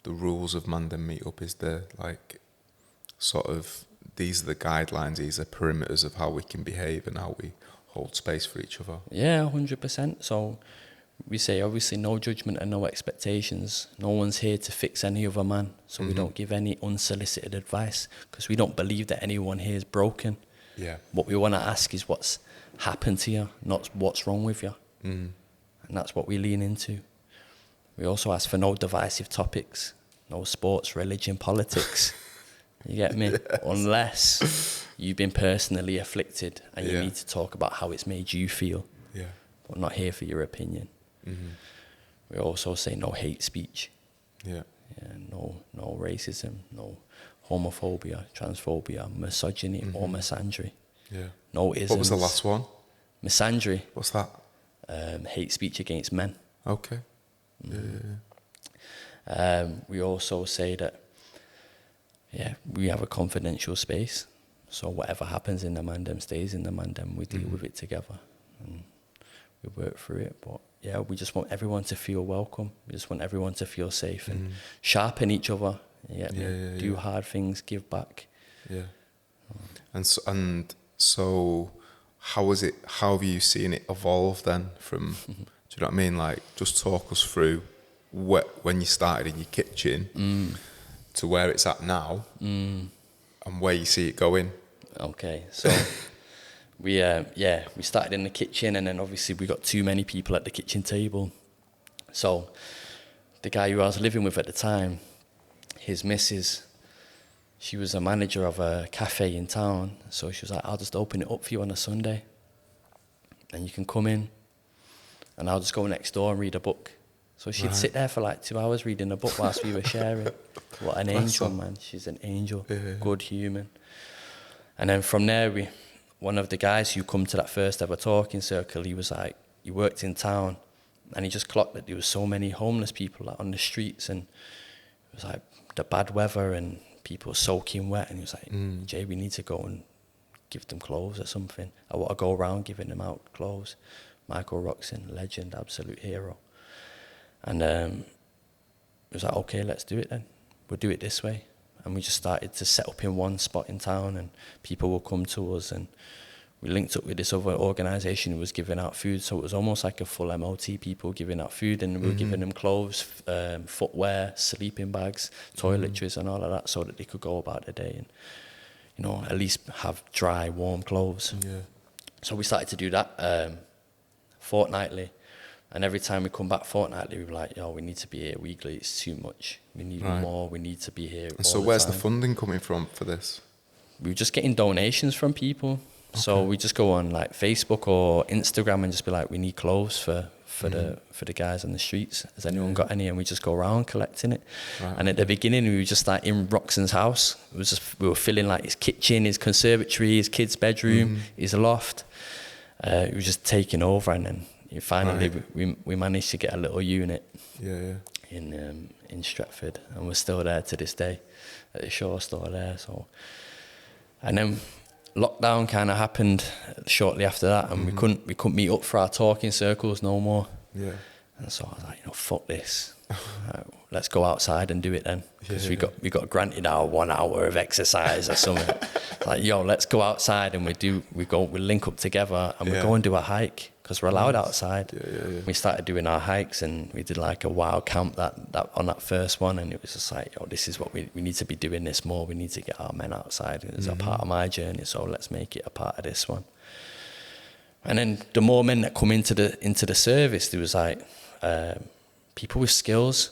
rules of Mandem Meetup? Is there like sort of, these are the guidelines, these are perimeters of how we can behave and how we hold space for each other? Yeah, 100%. So we say obviously no judgment and no expectations. No one's here to fix any other man. So we don't give any unsolicited advice because we don't believe that anyone here is broken. Yeah. What we want to ask is what's happened to you, not what's wrong with you. And that's what we lean into. We also ask for no divisive topics, no sports, religion, politics. You get me? Yes. Unless you've been personally afflicted and you need to talk about how it's made you feel. Yeah. But not here for your opinion. We also say no hate speech. Yeah. No racism, no homophobia, transphobia, misogyny or misandry. Yeah. No isms. What was the last one? Misandry. What's that? Hate speech against men. Okay. We also say that, we have a confidential space. So whatever happens in the Mandem stays in the Mandem. We deal with it together. And we work through it. But yeah, we just want everyone to feel welcome. We just want everyone to feel safe and sharpen each other. Do hard things, give back. Yeah. And so how was it? How have you seen it evolve then? From do you know what I mean? Like, just talk us through when you started in your kitchen to where it's at now, and where you see it going. Okay, so we started in the kitchen, and then obviously we got too many people at the kitchen table. So the guy who I was living with at the time, his missus, she was a manager of a cafe in town. So she was like, I'll just open it up for you on a Sunday, and you can come in, and I'll just go next door and read a book. So she'd sit there for like 2 hours reading a book whilst we were sharing. What an angel, man. She's an angel, good human. And then from there, one of the guys who come to that first ever talking circle, he was like, he worked in town, and he just clocked that there was so many homeless people like, on the streets, and it was like the bad weather and people soaking wet, and he was like, Jay, we need to go and give them clothes or something. I want to go around giving them out clothes. Michael Roxon, legend, absolute hero. And it was like, okay, let's do it then. We'll do it this way. And we just started to set up in one spot in town, and people will come to us, and we linked up with this other organisation who was giving out food. So it was almost like a full MOT, people giving out food, and we were giving them clothes, footwear, sleeping bags, toiletries and all of that, so that they could go about their day and, you know, at least have dry, warm clothes. Yeah. So we started to do that fortnightly. And every time we come back fortnightly, we were like, yo, we need to be here weekly. It's too much. We need more. We need to be here. And so where's the funding coming from for this? We were just getting donations from people. Okay. So we just go on like Facebook or Instagram and just be like, we need clothes for the guys on the streets. Has anyone got any? And we just go around collecting it. Right. And at the beginning, we were just like in Roxon's house. It was just, we were filling like his kitchen, his conservatory, his kid's bedroom, his loft. It was just taking over, and then finally we managed to get a little unit in Trafford, and we're still there to this day at the Shaw store there. So, and then lockdown kind of happened shortly after that, and we couldn't meet up for our talking circles no more. Yeah. And so I was like, you know, fuck this. Let's go outside and do it then, because we got granted our 1 hour of exercise or something. Like, yo, let's go outside, and we link up together, and we go and do a hike, because we're allowed outside. We started doing our hikes, and we did like a wild camp that on that first one, and it was just like, yo, this is what we need to be doing this more. We need to get our men outside. It's a part of my journey, so let's make it a part of this one. And then the more men that come into the service, there was like people with skills,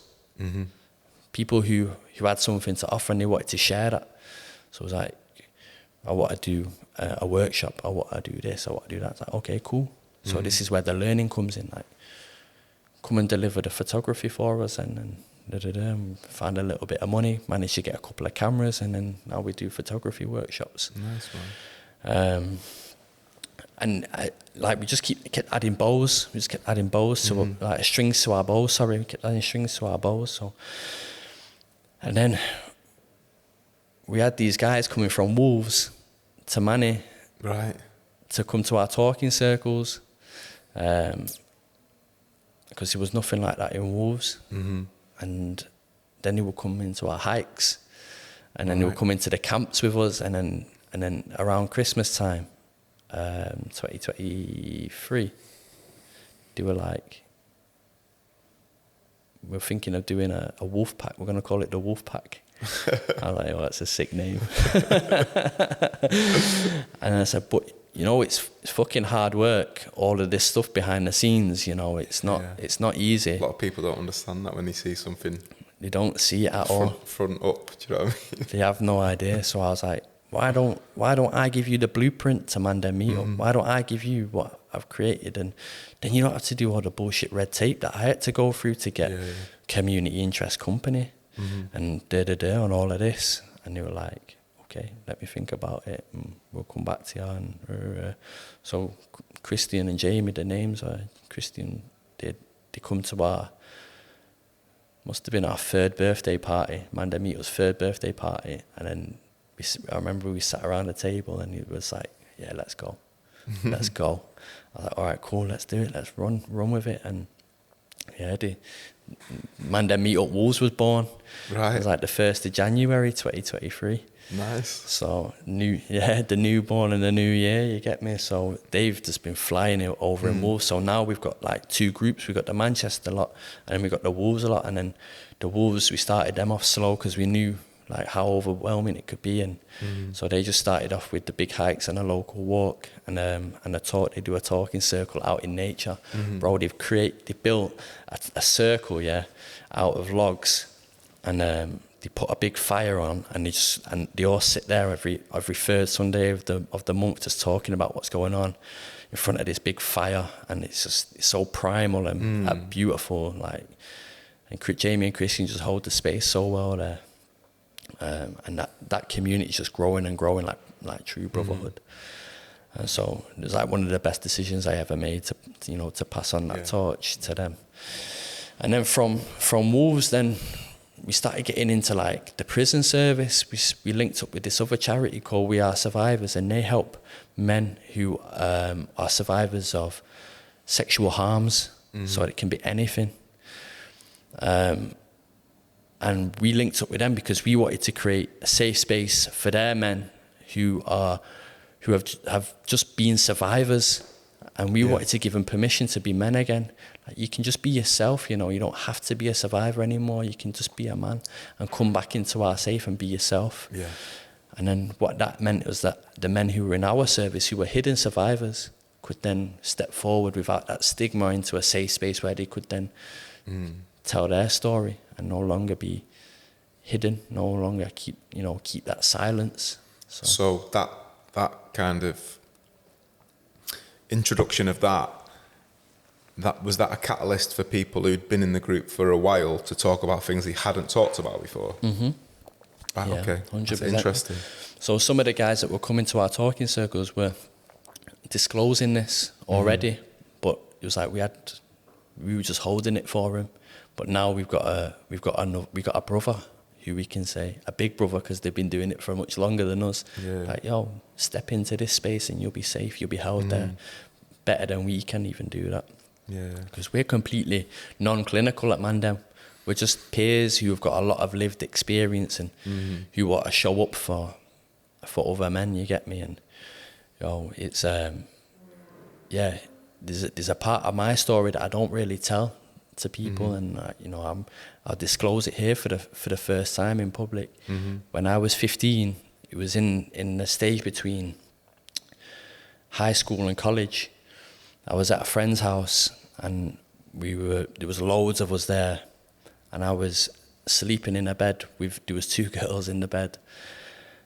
people who had something to offer, and they wanted to share that. So it was like, I want to do a workshop, I want to do this, I want to do that. It's like, okay, cool. So this is where the learning comes in. Like, come and deliver the photography for us, and find a little bit of money, managed to get a couple of cameras, and then now we do photography workshops. Nice one. And we just kept adding bows. We just kept adding bows to strings to our bows. We kept adding strings to our bows. So, and then we had these guys coming from Wolves to Manny, to come to our talking circles, because there was nothing like that in Wolves. And then they would come into our hikes, and then they would come into the camps with us, and then around Christmas time, 2023, they were like, we're thinking of doing a wolf pack. We're going to call it the Wolf Pack. I was like, oh, that's a sick name. And I said, but you know, it's fucking hard work, all of this stuff behind the scenes, you know, it's not easy. A lot of people don't understand that when they see something. They don't see it at all. Front up, do you know what I mean? They have no idea. So I was like, why don't I give you the blueprint to Mandem Meet Up? Why don't I give you what I've created? And then you don't have to do all the bullshit red tape that I had to go through to get community interest company and and all of this. And they were like, okay, let me think about it, and we'll come back to you. And so Christian and Jaime, the names are Christian. They come to our, must have been our third birthday party, Mandem Meet Up's third birthday party, and then I remember we sat around the table, and it was like, yeah, let's go. let's go. I was like, all right, cool, let's do it, let's run with it. And yeah, the Mandem Meet Up Wolves was born. Right. It was like the 1st of January 2023. Nice. So the newborn and the new year, you get me? So they've just been flying it over in Wolves. So now we've got like 2 groups. We've got the Manchester lot, and then we've got the Wolves a lot. And then the Wolves, we started them off slow because we knew like how overwhelming it could be. And so they just started off with the big hikes and a local walk and a talk. They do a talking circle out in nature. Bro, they built a circle, out of logs, and they put a big fire on, and they all sit there every 3rd Sunday of the month, just talking about what's going on in front of this big fire, and it's so primal and beautiful. Like, and Jaime and Chris can just hold the space so well there, and that community is just growing and growing like true brotherhood. And so it was like one of the best decisions I ever made to pass on that torch to them. And then from Wolves, then we started getting into like the prison service. We linked up with this other charity called We Are Survivors, and they help men who are survivors of sexual harms. So it can be anything. And we linked up with them because we wanted to create a safe space for their men who have just been survivors, and we wanted to give them permission to be men again. Like, you can just be yourself, you don't have to be a survivor anymore. You can just be a man and come back into our safe and be yourself. Yeah. And then what that meant was that the men who were in our service, who were hidden survivors, could then step forward without that stigma into a safe space where they could then tell their story and no longer be hidden, no longer keep that silence. So that kind of introduction of that was that a catalyst for people who'd been in the group for a while to talk about things they hadn't talked about before? Right, okay, 100%. That's interesting. So some of the guys that were coming to our talking circles were disclosing this already, but it was like we were just holding it for him. But now we've got a brother who we can say, a big brother, because they've been doing it for much longer than us. Like, yo, step into this space and you'll be safe, you'll be held there better than we can even do that. Because we're completely non-clinical at Mandem. We're just peers who have got a lot of lived experience and who want to show up for other men, you get me? And it's there's a part of my story that I don't really tell to people, and I'll disclose it here for the first time in public. When I was 15, it was in the stage between high school and college. I was at a friend's house, and there was loads of us there, and I was sleeping in a bed there was 2 girls in the bed,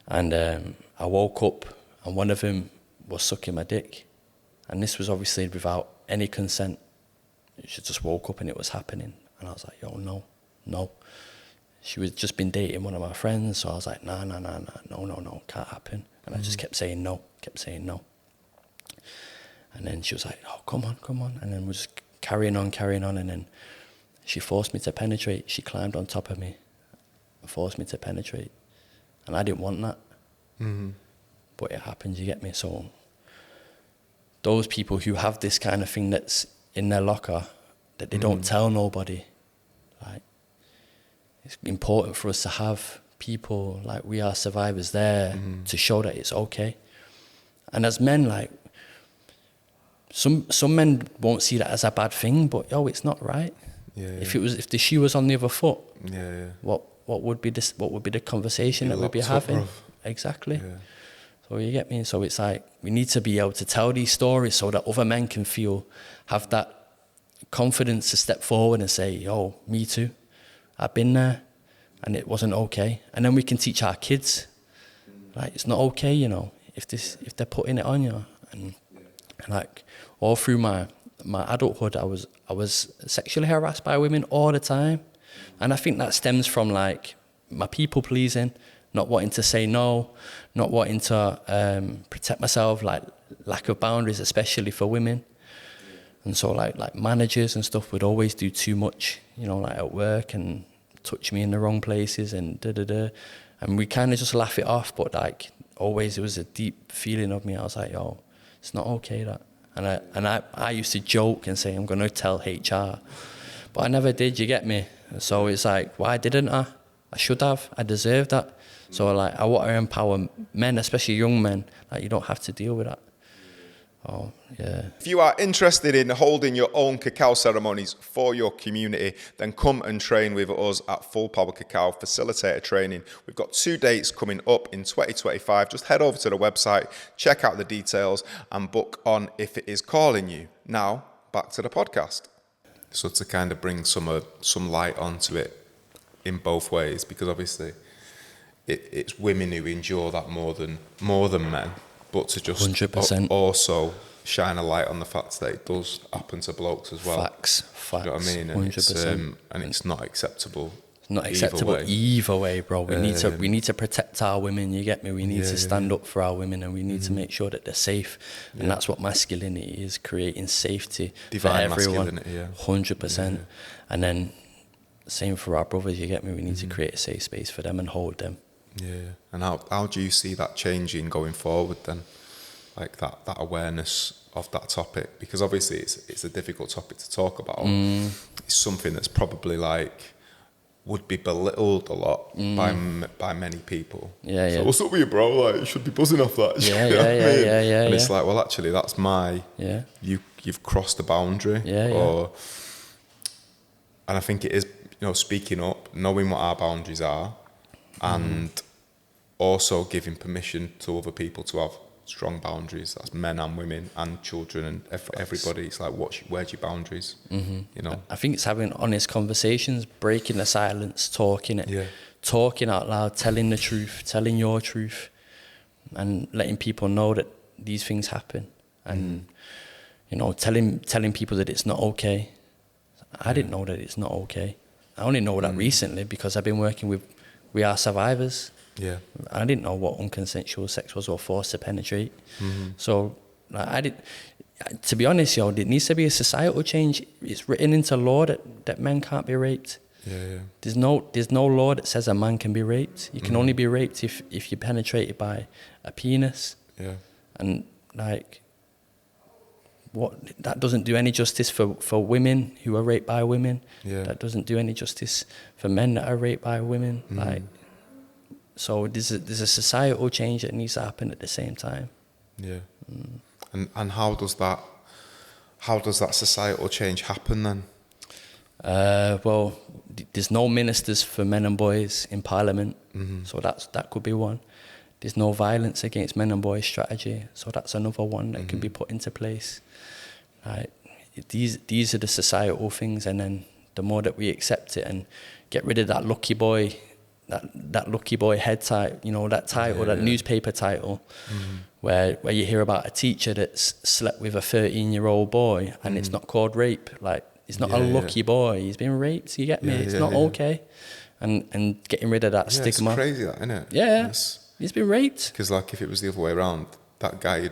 and I woke up and one of them was sucking my dick, and this was obviously without any consent. She just woke up and it was happening, and I was like, yo, no. She was just been dating one of my friends, so I was like, no, can't happen. And I just kept saying no. And then she was like, oh, come on. And then we're just carrying on. And then she forced me to penetrate. She climbed on top of me and forced me to penetrate. And I didn't want that. But it happens, you get me? So those people who have this kind of thing that's in their locker that they don't tell nobody, like, it's important for us to have people like We Are Survivors there to show that it's okay. And as men, like, some men won't see that as a bad thing, but it's not right. If the shoe was on the other foot, what would be the conversation that we'd be having? Rough. Exactly. So you get me? So it's like we need to be able to tell these stories so that other men can have that confidence to step forward and say, yo, me too. I've been there and it wasn't okay. And then we can teach our kids, like, it's not okay, if they're putting it on you. And like, all through my adulthood, I was sexually harassed by women all the time. And I think that stems from like my people pleasing, not wanting to say no, not wanting to protect myself, like lack of boundaries, especially for women. And so like managers and stuff would always do too much, like at work, and touch me in the wrong places and and we kind of just laugh it off. But like always, it was a deep feeling of me. I was like, yo, It's not okay, that. And I used to joke and say, I'm going to tell HR. But I never did, you get me? So it's like, why didn't I? I should have. I deserve that. So like, I want to empower men, especially young men. Like, you don't have to deal with that. Oh, yeah. If you are interested in holding your own cacao ceremonies for your community, then come and train with us at Full Power Cacao Facilitator Training. We've got 2 dates coming up in 2025. Just head over to the website, check out the details, and book on if it is calling you. Now, back to the podcast. So to kind of bring some light onto it in both ways, because obviously it's women who endure that more than men. But to just 100%. Also shine a light on the fact that it does happen to blokes as well. Facts. You know what I mean? And 100%. It's not acceptable. It's not acceptable either way, bro. We need to protect our women. You get me? We need to stand up for our women, and we need to make sure that they're safe. And that's what masculinity is: creating safety Divine for everyone. Masculinity, 100%. And then same for our brothers. You get me? We need to create a safe space for them and hold them. Yeah. And how do you see that changing going forward then? Like that awareness of that topic? Because obviously it's a difficult topic to talk about. It's something that's probably like would be belittled a lot by many people. Yeah, so what's up with you, bro? Like, you should be buzzing off that. Yeah. And it's like, well, actually, that's you've crossed the boundary. And I think it is, speaking up, knowing what our boundaries are, and also giving permission to other people to have strong boundaries. That's men and women and children and everybody. It's like, where's your boundaries? I think it's having honest conversations, breaking the silence, talking out loud, telling the truth, telling your truth, and letting people know that these things happen, and telling people that it's not okay. I didn't know that it's not okay. I only know that recently because I've been working with We Are Survivors. Yeah, I didn't know what unconsensual sex was or forced to penetrate. So to be honest, there needs to be a societal change. It's written into law that men can't be raped. Yeah. There's no law that says a man can be raped. You can only be raped if you're penetrated by a penis. Yeah. And like, that doesn't do any justice for women who are raped by women. Yeah. That doesn't do any justice for men that are raped by women. Like, so there's a societal change that needs to happen at the same time. Yeah. And how does that societal change happen then? Well, there's no ministers for men and boys in Parliament, so that could be one. There's no violence against men and boys strategy, so that's another one that can be put into place. Right? These are the societal things, and then the more that we accept it and get rid of that lucky boy. That lucky boy head title, that title, that newspaper title, where you hear about a teacher that's slept with a 13-year-old boy and it's not called rape. Like, he's not a lucky boy, he's been raped, you get me? It's not okay. And getting rid of that stigma. It's crazy, that, isn't it? Yeah, he's been raped. Because like, if it was the other way around, that guy,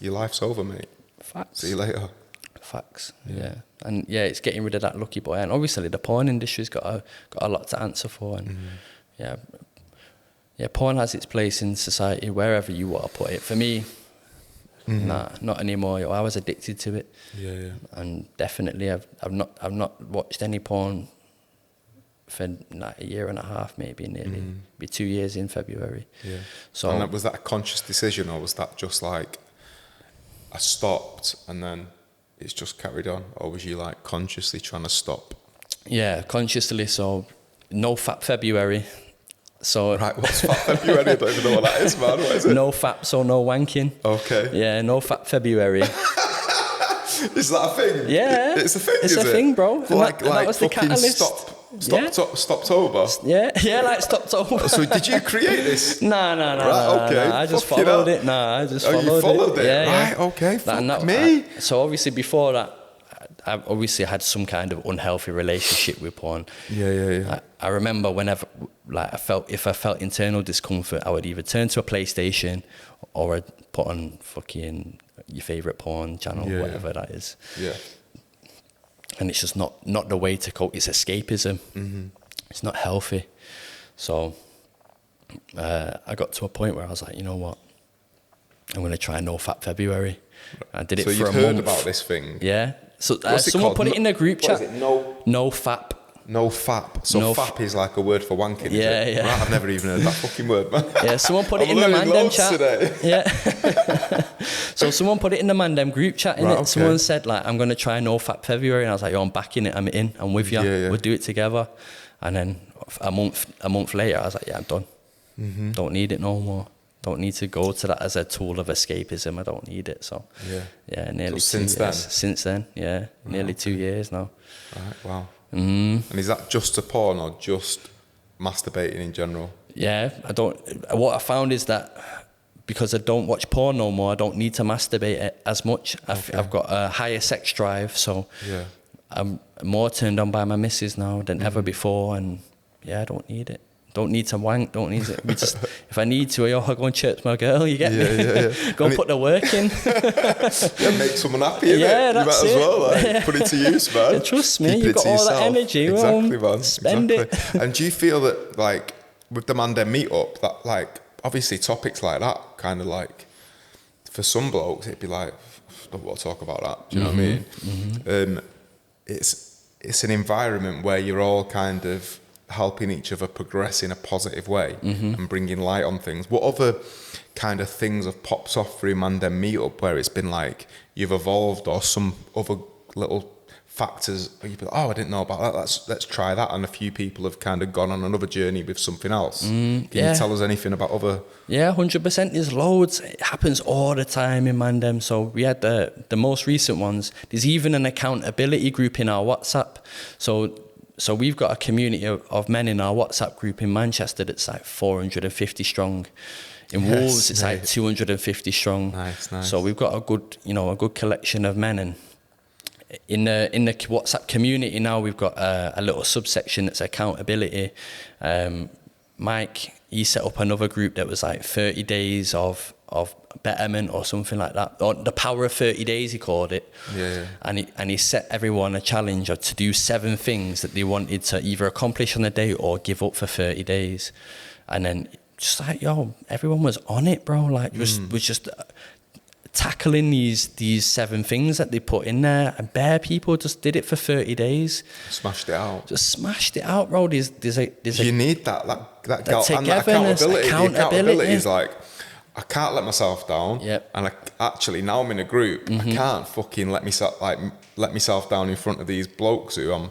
your life's over, mate. Facts. See you later. Facts. Yeah. And it's getting rid of that lucky boy, and obviously the porn industry's got a lot to answer for, and porn has its place in society wherever you want to put it. For me, nah, not anymore. I was addicted to it. And definitely I've not watched any porn for like a year and a half, maybe nearly. Be 2 years in February. So, and was that a conscious decision, or was that just like I stopped and then it's just carried on, or was you like consciously trying to stop? Yeah, consciously. So no Fat February. So right, what's Fat February? I don't even know what that is, man. What is it? No fap, so no wanking. Okay. Yeah, no Fat February. Is that a thing? Yeah, it's a thing. It's a thing, bro. Like that was the catalyst. Stoptober. Like Stoptober. So did you create this? Nah. Right, okay. I just followed it. You followed it? Yeah, right, okay. Fuck me. So obviously before that, I obviously had some kind of unhealthy relationship with porn. Yeah. I remember whenever, like, if I felt internal discomfort, I would either turn to a PlayStation or I'd put on fucking your favourite porn channel, whatever that is. Yeah. And it's just not the way to cope. It's escapism. It's not healthy. So I got to a point where I was like, you know what? I'm going to try no fat February. I did it so for a month. So you've heard about this thing? Yeah. So What's it someone called? put it in the group chat. What is it? No fap. No fap. So No fap is like a word for wanking, is Yeah, it? yeah. Right, I've never even heard that fucking word, man. Yeah, someone put it in the Mandem chat. Today. Yeah. So someone put it in the Mandem group chat, innit? Okay. Someone said, like, I'm going to try no fat February. And I was like, yo, I'm backing it. I'm in. I'm with you. Yeah. We'll do it together. And then a month later, I was like, yeah, I'm done. Mm-hmm. Don't need it no more. Don't need to go to that as a tool of escapism. I don't need it. So, yeah, nearly so 2 since years. then? Since then, yeah. Nearly 2 years now. Right, wow. And is that just to porn or just masturbating in general? Yeah, what I found is that because I don't watch porn no more, I don't need to masturbate as much. I've got a higher sex drive, so I'm more turned on by my missus now than ever before, and I don't need it. Don't need to wank, don't need it. We just, if I need to, I'll go and chirp my girl, you get me? Yeah. Go and put the work in. Make someone happy, innit? Yeah, that's you might it. as well, like, put it to use, man. Yeah, trust me, you've got all that energy. Exactly, man. Spend it. And do you feel that, like, with the Mandem Meetup, that, like, obviously topics like that, kind of like, for some blokes, it'd be like, I don't want to talk about that, do you know what I mean? Mm-hmm. It's an environment where you're all kind of helping each other progress in a positive way and bringing light on things. What other kind of things have popped off through Mandem Meetup where it's been like you've evolved, or some other little factors where you've been, I didn't know about that, let's try that, and a few people have kind of gone on another journey with something else? Can you tell us anything about other? Yeah, 100%. There's loads. It happens all the time in Mandem. So we had the most recent ones. There's even an accountability group in our WhatsApp. So we've got a community of men in our WhatsApp group in Manchester that's like 450 strong. In Wolves, it's like 250 strong. Nice. So we've got a good collection of men. And in the WhatsApp community now, we've got a little subsection that's accountability. Mike, he set up another group that was like 30 days of betterment or something like that, or the power of 30 days he called it. And he set everyone a challenge to do 7 things that they wanted to either accomplish on a day or give up for 30 days. And then just like, everyone was on it, bro. Like was just tackling these 7 things that they put in there, and bare people just did it for 30 days. Smashed it out. Just smashed it out, bro. There's you need that togetherness, accountability is like, I can't let myself down. And now I'm in a group. I can't fucking let myself down in front of these blokes who I'm,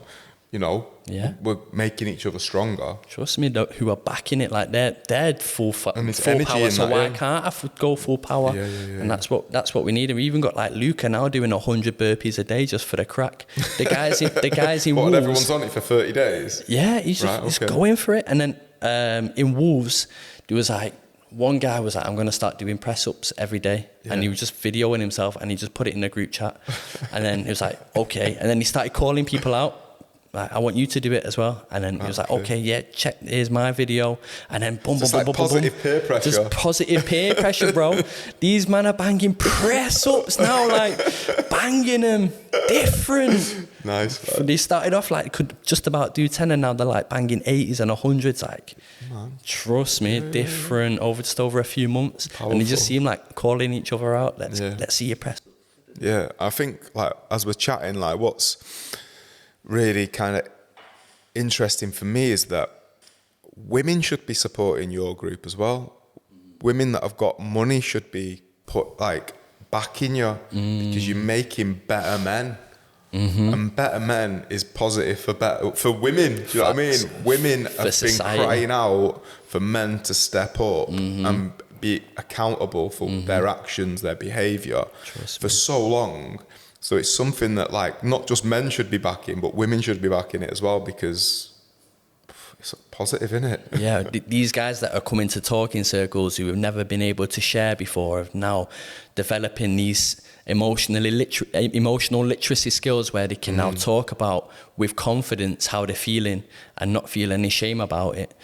we're making each other stronger. Trust me, who are backing it, like they're full power. So why can't I go full power? And that's what we need. And we even got like Luca now doing 100 burpees a day just for the crack. The guys in Wolves. Everyone's on it for 30 days. Yeah, he's going for it. And then in Wolves, there was like, one guy was like, I'm going to start doing press-ups every day. And he was just videoing himself, and he just put it in the group chat. And then he was like, okay. And then he started calling people out. Like, I want you to do it as well. And then he was like, okay, check, here's my video. And then boom. Positive peer pressure. Just positive peer pressure, bro. These men are banging press-ups now, like banging them different. Nice. Man. They started off like could just about do 10, and now they're like banging 80s and 100s. Like, trust me, different over a few months. Powerful. And they just seem like calling each other out. Let's see your press. Yeah, I think like as we're chatting, like what's really kind of interesting for me is that women should be supporting your group as well. Women that have got money should be backing you because you're making better men. And better men is positive for women. Do you know what I mean? Women have been crying out for men to step up and be accountable for their actions, their behaviour for so long. So it's something that like not just men should be backing, but women should be backing it as well, because it's positive, isn't it? Yeah, these guys that are coming to talking circles who have never been able to share before are now developing these emotional literacy skills where they can now talk about with confidence how they're feeling and not feel any shame about it.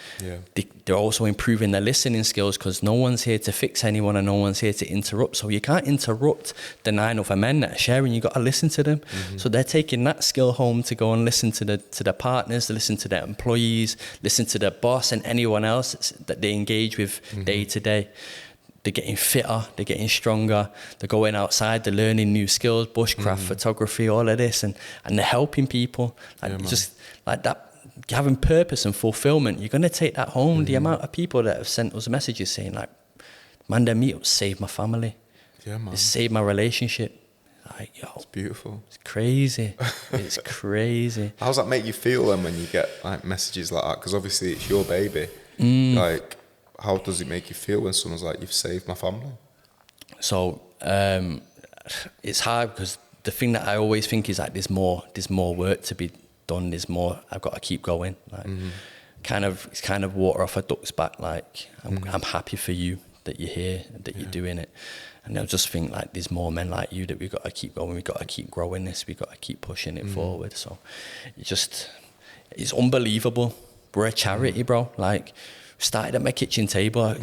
They're also improving their listening skills, because no one's here to fix anyone and no one's here to interrupt. So you can't interrupt the 9 other men that are sharing. You got to listen to them. So they're taking that skill home to go and listen to the partners, listen to their employees, listen to their boss and anyone else that they engage with day to day. they're getting fitter, they're getting stronger, they're going outside, they're learning new skills, bushcraft, photography, all of this, and they're helping people. Like just like that, having purpose and fulfillment. You're gonna take that home. The amount of people that have sent us messages saying like, Mandem Meetup saved my family. Yeah, man. It saved my relationship. Like, yo, It's beautiful. it's crazy. It's crazy. How does that make you feel then when you get like messages like that? Because obviously it's your baby. Like, how does it make you feel when someone's like, you've saved my family? So it's hard because the thing that I always think is like there's more work to be done. There's more. I've got to keep going. Like, it's kind of water off a duck's back. Like, I'm happy for you that you're here, that you're doing it. And I just think like there's more men like you that we've got to keep going. We've got to keep growing this. We've got to keep pushing it forward. So it's unbelievable. We're a charity, bro. Like, started at my kitchen table.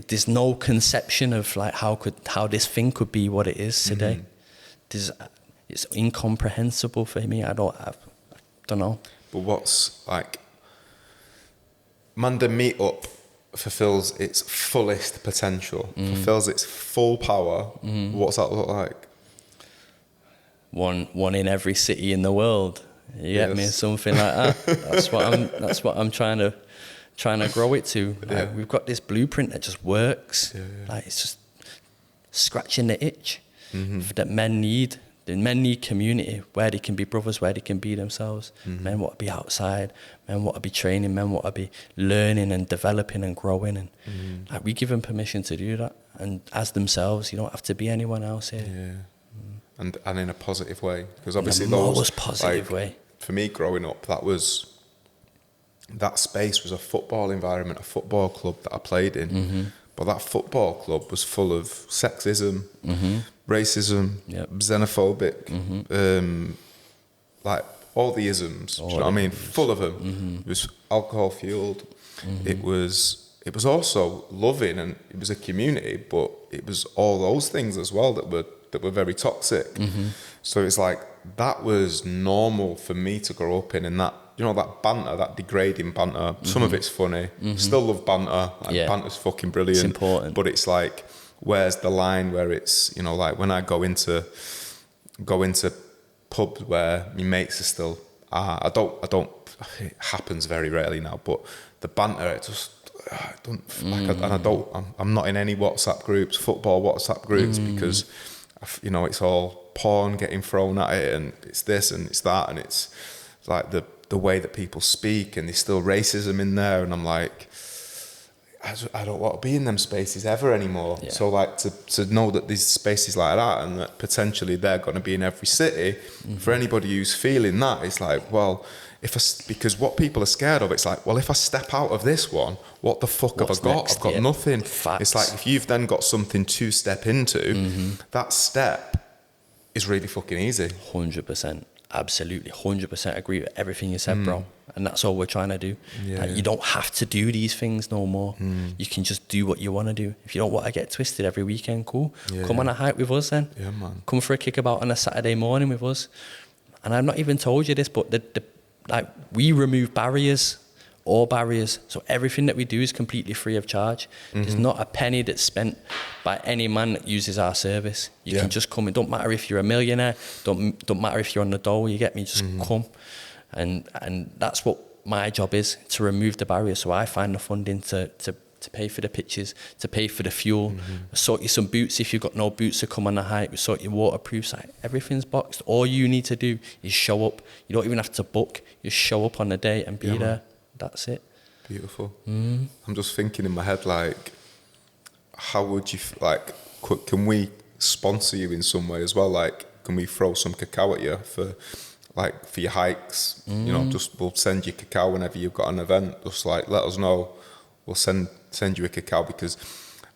There's no conception of like how this thing could be what it is today. It's incomprehensible for me. I don't know. But what's like Mandem Meet Up fulfills its fullest potential, fulfills its full power. What's that look like? One in every city in the world. You get me? Something like that. That's what I'm trying to grow it to. Like, we've got this blueprint that just works. Like, it's just scratching the itch that men need. The men need community where they can be brothers, where they can be themselves. Men want to be outside. Men want to be training. Men want to be learning and developing and growing. And like, we give them permission to do that. And as themselves, you don't have to be anyone else here. Yeah. And in a positive way, because obviously in a most positive way. For me, growing up, that space was a football environment, a football club that I played in. But that football club was full of sexism, racism, xenophobic, like all the isms. Do you know what I mean? Full of them. It was alcohol fueled. It was also loving, and it was a community. But it was all those things as well that were very toxic. So it's like that was normal for me to grow up in, and that, you know, that banter, that degrading banter. Some of it's funny. Still love banter. Like, banter's fucking brilliant. It's important. But it's like, where's the line where it's, you know, like when I go into pubs where my mates are still, I don't. It happens very rarely now. But the banter, it just, I don't like. And I don't. I'm not in any WhatsApp groups, football WhatsApp groups, because, you know, it's all porn getting thrown at it, and it's this and it's that, and it's like the way that people speak, and there's still racism in there, and I'm like, I don't want to be in them spaces ever anymore. So like to know that there's spaces like that, and that potentially they're going to be in every city, for anybody who's feeling that, it's like, well, because what people are scared of, it's like, well, if I step out of this one, what the fuck have I got? Next? I've got nothing. Facts. It's like, if you've then got something to step into, that step is really fucking easy. 100%. Absolutely, 100% agree with everything you said, bro. And that's all we're trying to do. Like, you don't have to do these things no more. You can just do what you want to do. If you don't want to get twisted every weekend, cool. Come on a hike with us then. Yeah, man. Come for a kickabout on a Saturday morning with us. And I've not even told you this, but we remove barriers. All barriers. So everything that we do is completely free of charge. There's not a penny that's spent by any man that uses our service. You can just come. It don't matter if you're a millionaire. Don't matter if you're on the dole. You get me? Just come. And that's what my job is, to remove the barriers. So I find the funding to pay for the pitches, to pay for the fuel. Sort you some boots if you've got no boots to come on the hike. We sort your waterproofs. Everything's boxed. All you need to do is show up. You don't even have to book. You show up on the day and be there. That's it. Beautiful. I'm just thinking in my head, like, how would you, like, can we sponsor you in some way as well? Like, can we throw some cacao at you for your hikes? You know, just, we'll send you cacao whenever you've got an event. Just like, let us know. We'll send you a cacao, because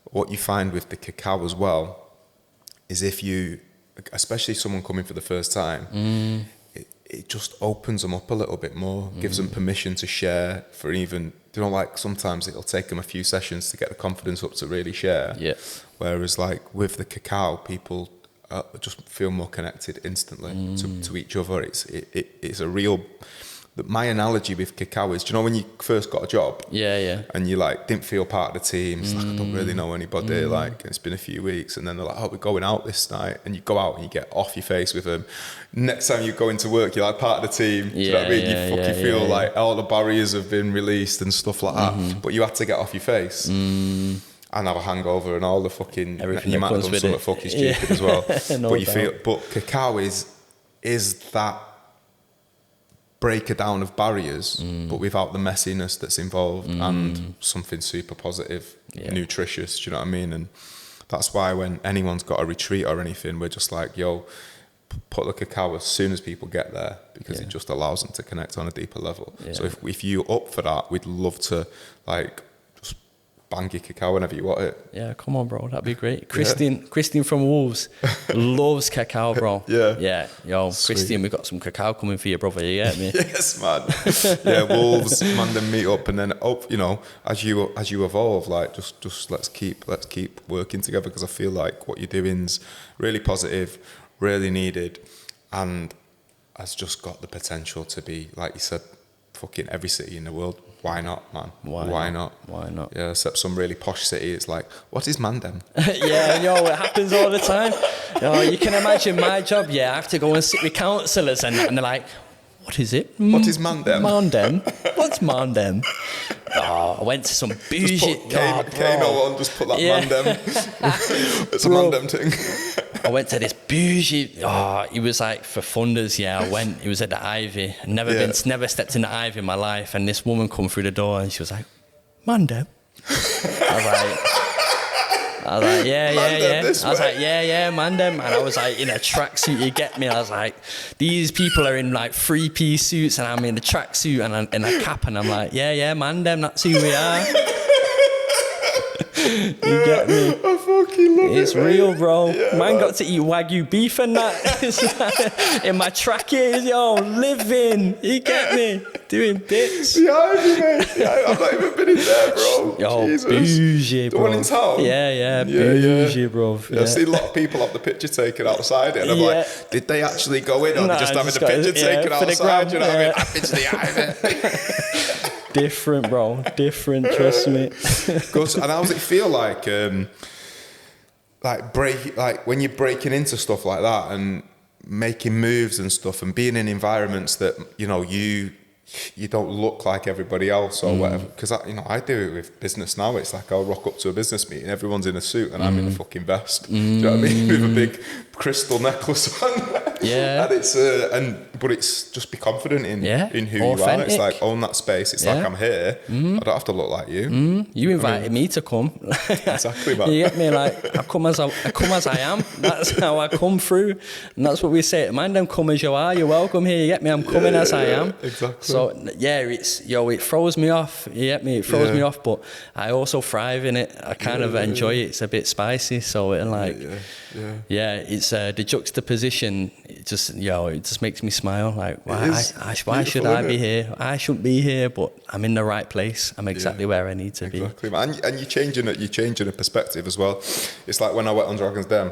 what you find with the cacao as well is, if you, especially someone coming for the first time, it just opens them up a little bit more, gives them permission to share, for even, you know, like sometimes it'll take them a few sessions to get the confidence up to really share. Whereas like with the cacao, people just feel more connected instantly to each other. It's a real my analogy with CACAO is, do you know when you first got a job? Yeah. And you like didn't feel part of the team. It's like, I don't really know anybody. Like, it's been a few weeks, and then they're like, oh, we're going out this night, and you go out and you get off your face with them. Next time you go into work, you're like part of the team. Do you know what I mean? You fucking feel like all the barriers have been released and stuff like that. But you had to get off your face. And have a hangover and all the fucking Everything you might have done something fucking stupid as well. No but you doubt. feel, but CACAO is that breaker down of barriers, but without the messiness that's involved, and something super positive, nutritious. Do you know what I mean? And that's why when anyone's got a retreat or anything, we're just like, yo, put the CACAO as soon as people get there, because it just allows them to connect on a deeper level. So if you're up for that, we'd love to like just bang your CACAO whenever you want it. Yeah, come on, bro. That'd be great. Christian from Wolves loves CACAO, bro. Yeah. Yo, Sweet. Christian, we got some CACAO coming for you, brother. You get me? Yes, man. Yeah, Wolves, Mandem Meet Up, and then you know, as you evolve, like just let's keep working together, because I feel like what you're doing's really positive, really needed, and has just got the potential to be, like you said, fucking every city in the world. Why not, man? Why not? Yeah, except some really posh city, it's like, what is Mandem? Yeah, yo, it happens all the time. Yo, you can imagine my job. Yeah, I have to go and sit with counsellors, and they're like, what is it? What is Mandem? Mandem? What's Mandem? Oh, I went to some bougie... Just put Kano on, just put that Mandem. It's a Mandem thing. I went to this bougie... Oh, it was like for funders, I went. It was at the Ivy. I'd never stepped in the Ivy in my life, and this woman come through the door, and she was like, Mandem? I was like, yeah. I was like, yeah, Mandem. And I was like in a tracksuit, you get me? I was like, these people are in like 3-piece suits, and I'm in a tracksuit and I'm in a cap, and I'm like, yeah, Mandem, that's who we are. You get me? I fucking love it. It's real, bro. Yeah, man got to eat Wagyu beef and that. It's like, in my trackies, yo, living. You get me? Doing bits. Ivy, mate. Yeah, I've not even been in there, bro. Yo, Jesus. bougie, bro. The one in town? Yeah, bougie, bro. Yeah, I've seen a lot of people have the picture taken outside it, and I'm like, did they actually go in, or they just having the picture taken outside? You know what I mean? I've been to the Ivy. Different, bro. Different, trust me. And how does it feel like when you're breaking into stuff like that and making moves and stuff, and being in environments that, you know, you don't look like everybody else or whatever? Because I do it with business now. It's like I'll rock up to a business meeting, everyone's in a suit, and I'm in a fucking vest. Do you know what I mean? With a big crystal necklace on. Yeah. And but it's just be confident in who you are. It's like, own that space. It's like, I'm here. I don't have to look like you. You invited me to come. Exactly, man. You get me? Like, I come as I am. That's how I come through, and that's what we say. Mandem, come as you are. You're welcome here. You get me? I'm coming as I am. Exactly. So it throws me off. You get me? It throws me off, but I also thrive in it. I kind of enjoy it. It's a bit spicy, so it it's the juxtaposition. It just makes me smile. Like, why should I be here? I shouldn't be here, but I'm in the right place. I'm exactly where I need to be. Exactly, man. And you're changing a perspective as well. It's like when I went on Dragon's Den.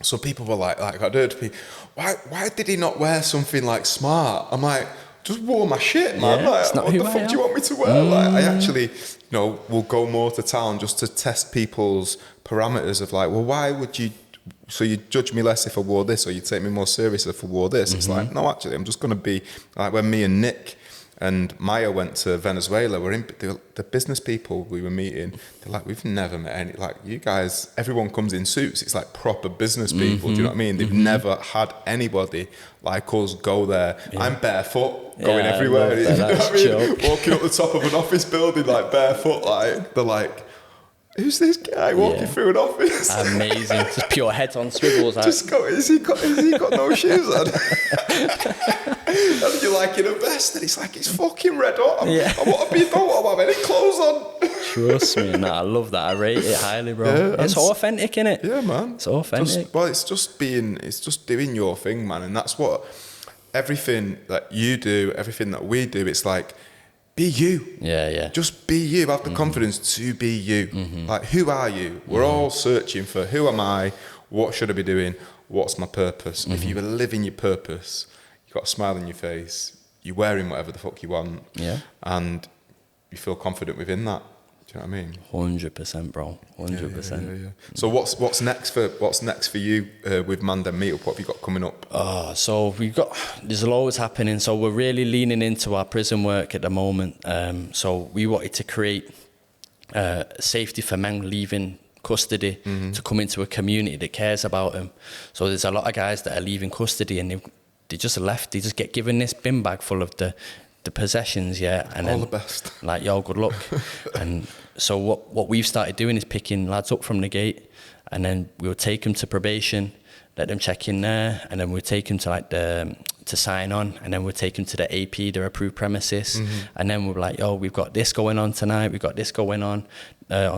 So people were like I heard people, why did he not wear something like smart? I'm like, just wore my shit, man. Like, what the fuck do you want me to wear? Like, I actually, will go more to town just to test people's parameters of like, well, why would you? So you judge me less if I wore this, or you take me more serious if I wore this. It's like, no, actually, I'm just going to be like when me and Nick and Maya went to Venezuela. The business people we were meeting. They're like, we've never met any, like, you guys. Everyone comes in suits. It's like proper business people. Do you know what I mean? They've never had anybody like us go there. I'm barefoot, going everywhere. You know what I mean? Walking up the top of an office building like barefoot. Like, they're like, who's this guy walking through an office? Amazing. Just pure head on swivels. Has he got no shoes on? And you're like in a vest, and it's like, it's fucking red hot. I want to be, don't have any clothes on. Trust me, I love that. I rate it highly, bro. Yeah, it's authentic, innit? Yeah, man. It's authentic. It's just doing your thing, man. And that's what everything that you do, everything that we do, it's like, be you. Yeah. Just be you. Have the confidence to be you. Like, who are you? We're all searching for, who am I? What should I be doing? What's my purpose? If you are living your purpose, you've got a smile on your face, you're wearing whatever the fuck you want. Yeah. And you feel confident within that. Do you know what I mean? 100%, bro. 100%. Yeah. So what's next for you with Mandem Meetup? What have you got coming up? So there's loads happening. So we're really leaning into our prison work at the moment. So we wanted to create safety for men leaving custody to come into a community that cares about them. So there's a lot of guys that are leaving custody and they just left. They just get given this bin bag full of the possessions, yeah, and all then the best. Like, yo, good luck. And so what we've started doing is picking lads up from the gate, and then we'll take them to probation, let them check in there, and then we'll take them to to sign on, and then we'll take them to the AP, their approved premises, and then we're like, yo, we've got this going on tonight, we've got this going on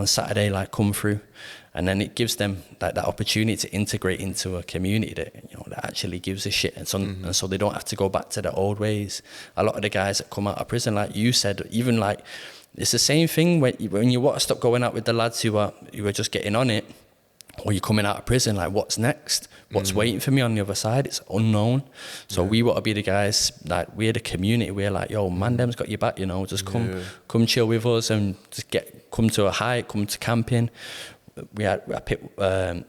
Saturday, like, come through. And then it gives them that opportunity to integrate into a community that, you know, that actually gives a shit. And so they don't have to go back to the old ways. A lot of the guys that come out of prison, like you said, even like, it's the same thing when you want to stop going out with the lads who are just getting on it, or you're coming out of prison, like, what's next? What's waiting for me on the other side? It's unknown. So we want to be the guys, like, we're the community. We're like, yo, Mandem's got your back, you know, just come chill with us and just come to a hike, come to camping. I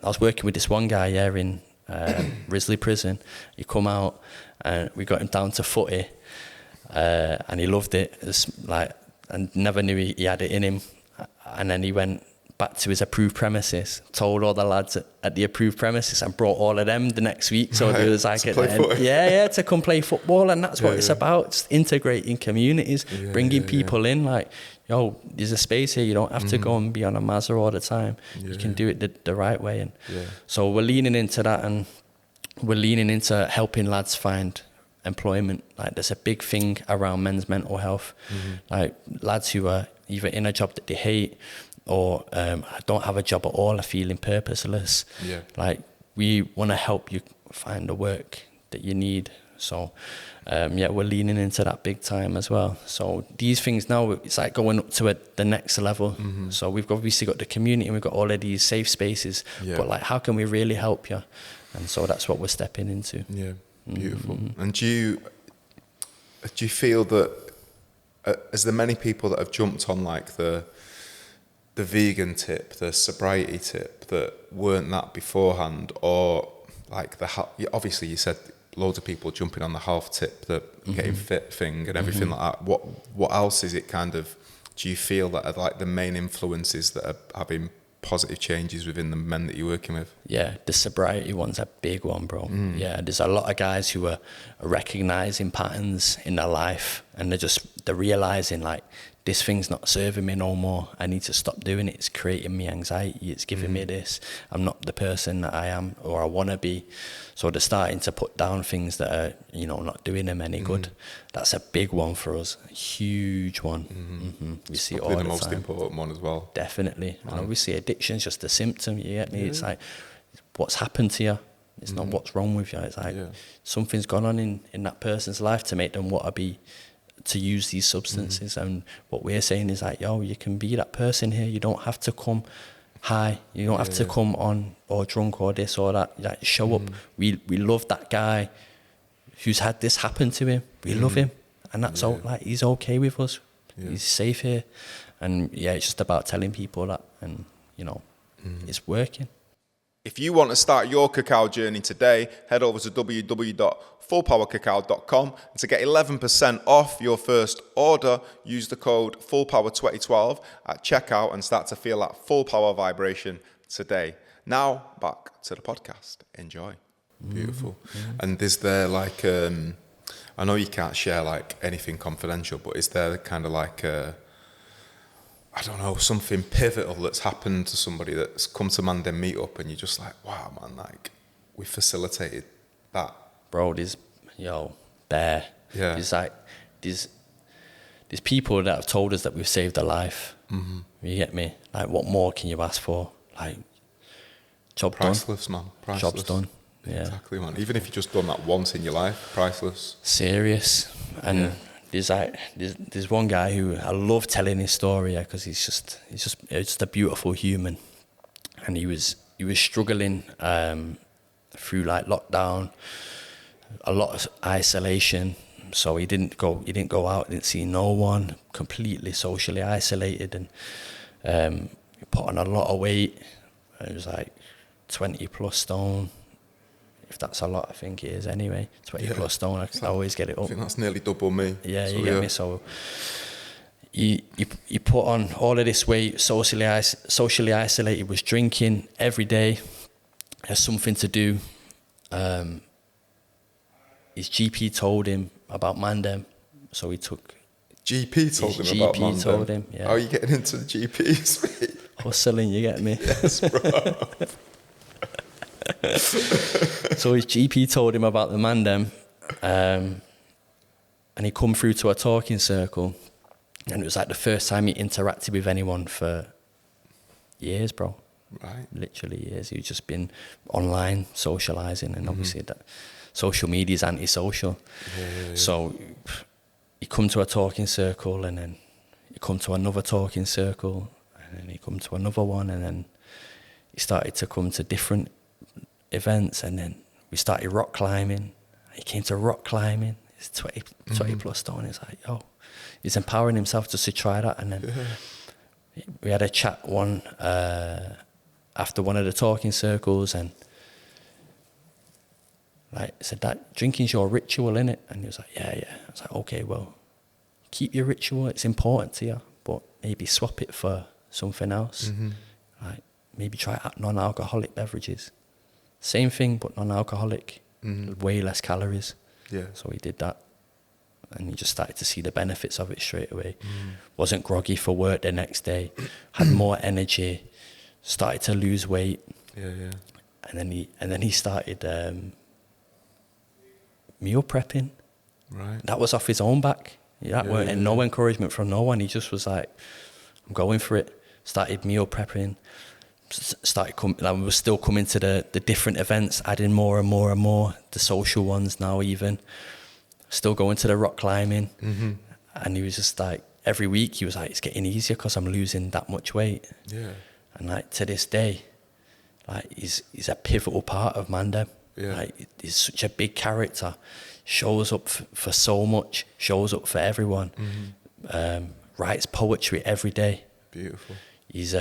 was working with this one guy here in Risley prison. He come out and we got him down to footy, and he loved it. It's like, and never knew he had it in him. And then he went back to his approved premises, told all the lads at the approved premises, and brought all of them the next week. So there was like to come play football, and that's what it's about. Just integrating communities, bringing people in. Like, yo, there's a space here. You don't have to go and be on a Mazda all the time. You can do it the right way. And so we're leaning into that, and we're leaning into helping lads find employment. Like, there's a big thing around men's mental health. Like, lads who are either in a job that they hate, or don't have a job at all, are feeling purposeless. Like, we want to help you find the work that you need. So we're leaning into that big time as well. So these things now, it's like going up to the next level. So we've obviously got the community, and we've got all of these safe spaces, but like, how can we really help you? And so that's what we're stepping into. Beautiful. And do you feel that as the many people that have jumped on like the vegan tip, the sobriety tip, that weren't that beforehand, or like obviously you said loads of people jumping on the health tip, the getting fit thing and everything like that. What else is it kind of, do you feel that are like the main influences that are having positive changes within the men that you're working with? Yeah, the sobriety one's a big one, bro. Yeah, there's a lot of guys who are recognizing patterns in their life, and they're realizing, like, this thing's not serving me no more. I need to stop doing it. It's creating me anxiety. It's giving me this. I'm not the person that I am or I want to be. So they're starting to put down things that are, you know, not doing them any good. That's a big one for us. A huge one. We see it all the time. Probably the most important one as well. Definitely. And obviously addiction's just a symptom, you get me? It's like, what's happened to you? It's not what's wrong with you. It's like something's gone on in that person's life to make them want to use these substances. And what we're saying is like, yo, you can be that person here. You don't have to come high. You don't have to come on or drunk or this or that. Like, show up. We love that guy who's had this happen to him. We love him, and that's all. Like, he's okay with us. He's safe here, and it's just about telling people that, and you know, it's working. If you want to start your cacao journey today, head over to www.fullpowercacao.com, and to get 11% off your first order, use the code FULLPOWER2012 at checkout and start to feel that full power vibration today. Now, back to the podcast. Enjoy. Beautiful. And is there like, I know you can't share like anything confidential, but is there kind of like I don't know, something pivotal that's happened to somebody that's come to Mandem Meetup and you're just like, wow, man, like, we facilitated that? Bro, there's people that have told us that we've saved a life. You get me? Like, what more can you ask for? Like, job priceless, done. Man. Priceless. Job's done. Yeah. Exactly, man. Even if you've just done that once in your life, priceless. Serious. And there's one guy who I love telling his story, because he's just a beautiful human, and he was struggling through like lockdown, a lot of isolation, So he didn't go out, didn't see no one, completely socially isolated, and he put on a lot of weight. It was like 20 plus stone. If that's a lot, I think it is anyway. 20 plus stone, I always get it up. I think that's nearly double me. Yeah, so, you get me. So he put on all of this weight, socially isolated, was drinking every day, has something to do. His GP told him about Mandem, so he took... GP told him about Mandem? GP told him, yeah. How are you getting into the GPs, mate? Hustling, you get me? Yes, bro. So his GP told him about the Mandem, and he come through to a talking circle, and it was like the first time he interacted with anyone for years, bro. Right. Literally years. He'd just been online socialising, and obviously that social media is antisocial. Yeah. So he come to a talking circle, and then he come to another talking circle, and then he come to another one, and then he started to come to different events, and then we started rock climbing. He came to rock climbing. He's 20 plus stone. He's like, yo, he's empowering himself just to try that. And then we had a chat after one of the talking circles, and like I said, that drinking's your ritual, innit? And he was like, yeah. I was like, okay, well, keep your ritual. It's important to you, but maybe swap it for something else. Like maybe try non-alcoholic beverages. Same thing, but non-alcoholic, way less calories. Yeah. So he did that, and he just started to see the benefits of it straight away. Wasn't groggy for work the next day, had more energy, started to lose weight. Yeah. And then he started meal prepping. Right. That was off his own back. That weren't no encouragement from no one. He just was like, I'm going for it. Started meal prepping. I was still coming to the different events, adding more and more and more, the social ones now even. Still going to the rock climbing. And he was just like, every week he was like, it's getting easier because I'm losing that much weight. Yeah. And like to this day, like he's a pivotal part of Mandem. Yeah. Like he's such a big character, shows up for so much, shows up for everyone, writes poetry every day. Beautiful. He's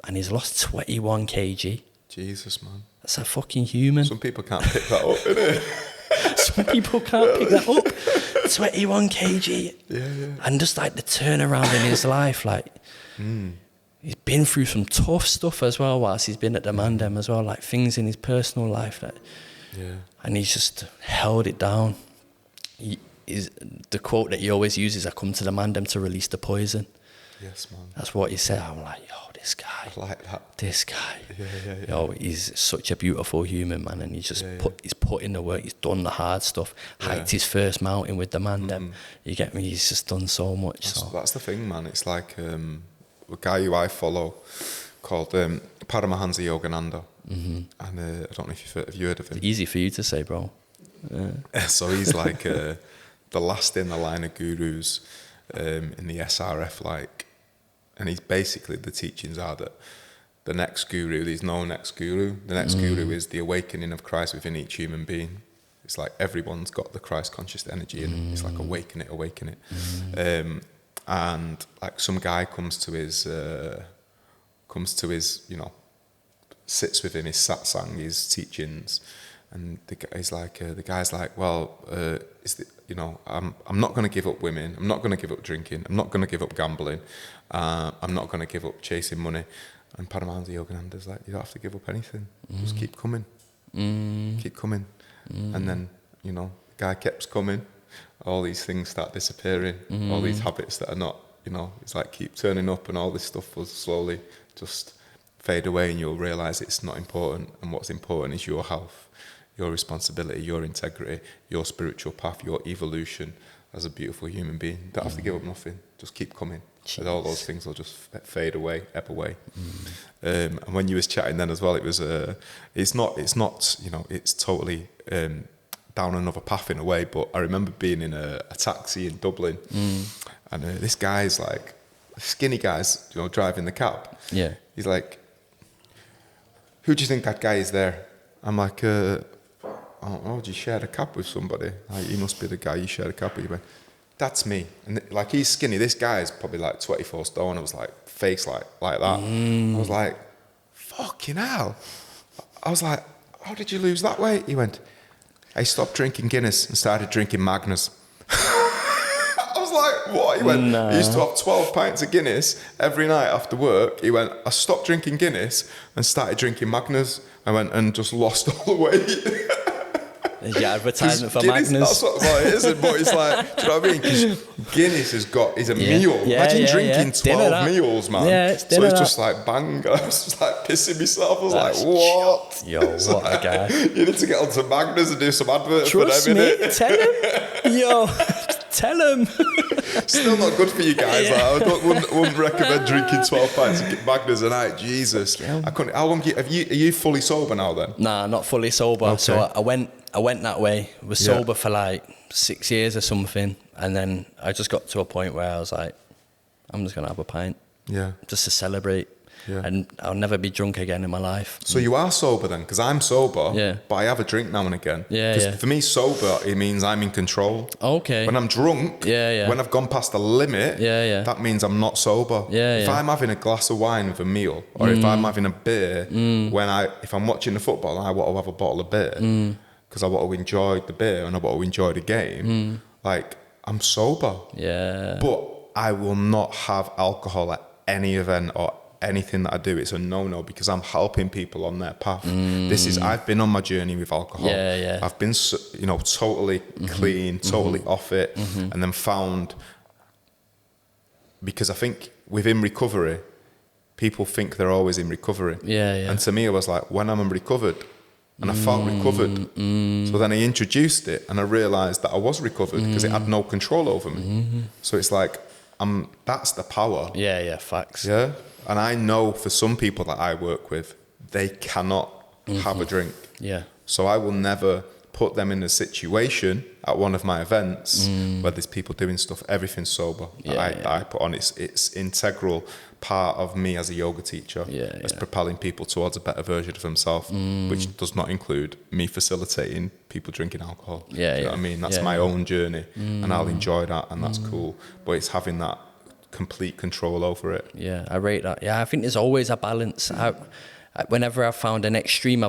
and he's lost 21 kg. Jesus, man. That's a fucking human. Some people can't pick that up, innit? Some people can't pick that up. 21 kg. Yeah. And just like the turnaround in his life, like he's been through some tough stuff as well whilst he's been at the Mandem as well, like things in his personal life that, and he's just held it down. The quote that he always uses, I come to the Mandem to release the poison. Yes, man. That's what he said. I'm like, yo, this guy. I like that. This guy. Yeah. Yo, he's such a beautiful human, man, and he's just he's put in the work. He's done the hard stuff. Hiked his first mountain with the Mandem. You get me? He's just done so much. That's the thing, man. It's like a guy who I follow called Paramahansa Yogananda, and I don't know if you heard of him. It's easy for you to say, bro. So he's like the last in the line of gurus in the SRF, like. And he's basically, the teachings are that the next guru, there's no next guru. The next guru is the awakening of Christ within each human being. It's like everyone's got the Christ conscious energy in it. It's like awaken it. And like some guy comes to his, sits with him, his satsang, his teachings. And the guy's like, well, I'm not going to give up women. I'm not going to give up drinking. I'm not going to give up gambling. I'm not going to give up chasing money. And Paramahansa Yogananda's like, you don't have to give up anything. Just keep coming. Keep coming. And then, the guy keeps coming. All these things start disappearing. All these habits that are not, it's like keep turning up, and all this stuff will slowly just fade away, and you'll realise it's not important. And what's important is your health, your responsibility, your integrity, your spiritual path, your evolution as a beautiful human being. You don't have to give up nothing. Just keep coming. And all those things will just fade away, ebb away. And when you was chatting then as well, it was it's not it's totally down another path in a way. But I remember being in a taxi in Dublin, and this guy's like, skinny guy's driving the cab. Yeah, he's like, who do you think that guy is there? I'm like, oh, do you share a cab with somebody? Like, he must be the guy you share a cab with. He went, that's me. And like, he's skinny. This guy is probably like 24 stone. I was like, face like that. I was like, fucking hell. I was like, how did you lose that weight? He went, I stopped drinking Guinness and started drinking Magners. I was like, what? He went, I used to have 12 pints of Guinness every night after work. He went, I stopped drinking Guinness and started drinking Magners. I went and just lost all the weight. There's your advertisement for Guinness, Magners. that's what it is, but it's like, do you know what I mean? Because Guinness is a meal. Imagine drinking 12 meals, man. Yeah, it's so it's just like bang. I was just like pissing myself. I was like, what? Yo, what a guy. You need to get onto Magners and do some adverts Trust for them, me, innit? tell him. Yo, tell him. Still not good for you guys. Like, I wouldn't recommend drinking 12 pints of Magners a night. Jesus. I couldn't. How long are you fully sober now then? Nah, not fully sober. Okay. So I went that way. Was sober for like 6 years or something, and then I just got to a point where I was like, I'm just gonna have a pint, just to celebrate, and I'll never be drunk again in my life. So you are sober then? Because I'm sober, but I have a drink now and again. Because for me, sober, it means I'm in control. Okay. When I'm drunk, when I've gone past the limit, that means I'm not sober. If I'm having a glass of wine with a meal, or if I'm having a beer, if I'm watching the football, I want to have a bottle of beer. Because I want to enjoy the beer and I want to enjoy the game. Like, I'm sober. But I will not have alcohol at any event or anything that I do. It's a no-no because I'm helping people on their path. I've been on my journey with alcohol. I've been, totally clean, totally off it, and then found, because I think within recovery, people think they're always in recovery. And to me, I was like, when I'm recovered, and I felt recovered. So then I introduced it and I realised that I was recovered because it had no control over me. So it's like, that's the power. Facts. Yeah. And I know for some people that I work with, they cannot have a drink. So I will never put them in a situation at one of my events where there's people doing stuff, everything's sober. I put on, it's integral part of me as a yoga teacher as propelling people towards a better version of themselves, which does not include me facilitating people drinking alcohol. You know what I mean? That's my own journey and I'll enjoy that and that's cool. But it's having that complete control over it. I rate that. I think there's always a balance. Whenever I've found an extreme,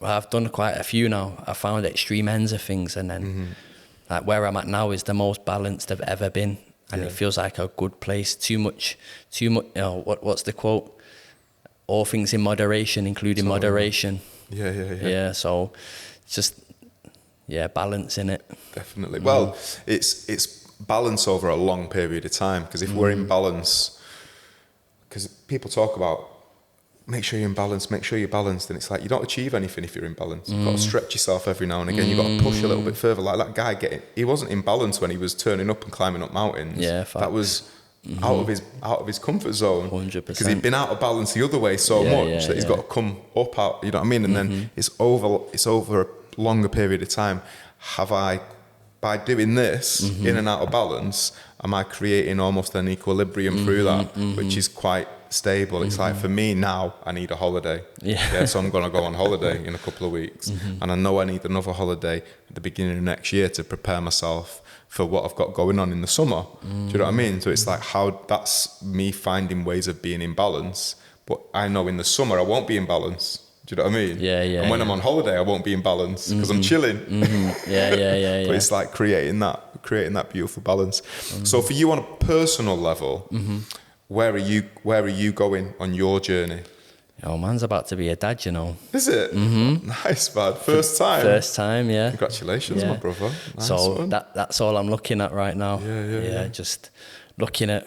I've done quite a few now. I found extreme ends of things, and then like where I'm at now is the most balanced I've ever been, and it feels like a good place. Too much. What's the quote? All things in moderation, including moderation. So it's just balance in it. Definitely. Well, it's balance over a long period of time, because if we're in balance, because people talk about make sure you're in balance, make sure you're balanced, and it's like you don't achieve anything if you're in balance. You've got to stretch yourself every now and again. You've got to push a little bit further. Like that guy he wasn't in balance when he was turning up and climbing up mountains. That was out of his comfort zone. 100%. Because he'd been out of balance the other way so much that he's got to come up out. You know what I mean? And then it's over a longer period of time. By doing this in and out of balance, am I creating almost an equilibrium through that, which is quite stable? It's like, for me now, I need a holiday. So I'm going to go on holiday in a couple of weeks. And I know I need another holiday at the beginning of next year to prepare myself for what I've got going on in the summer. Do you know what I mean? So it's like that's me finding ways of being in balance. But I know in the summer I won't be in balance. Do you know what I mean? And when I'm on holiday, I won't be in balance because I'm chilling. But it's like creating that beautiful balance. So for you on a personal level, where are you going on your journey? Oh, man's about to be a dad, you know. Is it? Nice, man. First time? First time, yeah. Congratulations, my brother. Nice so one. that's all I'm looking at right now. Just looking at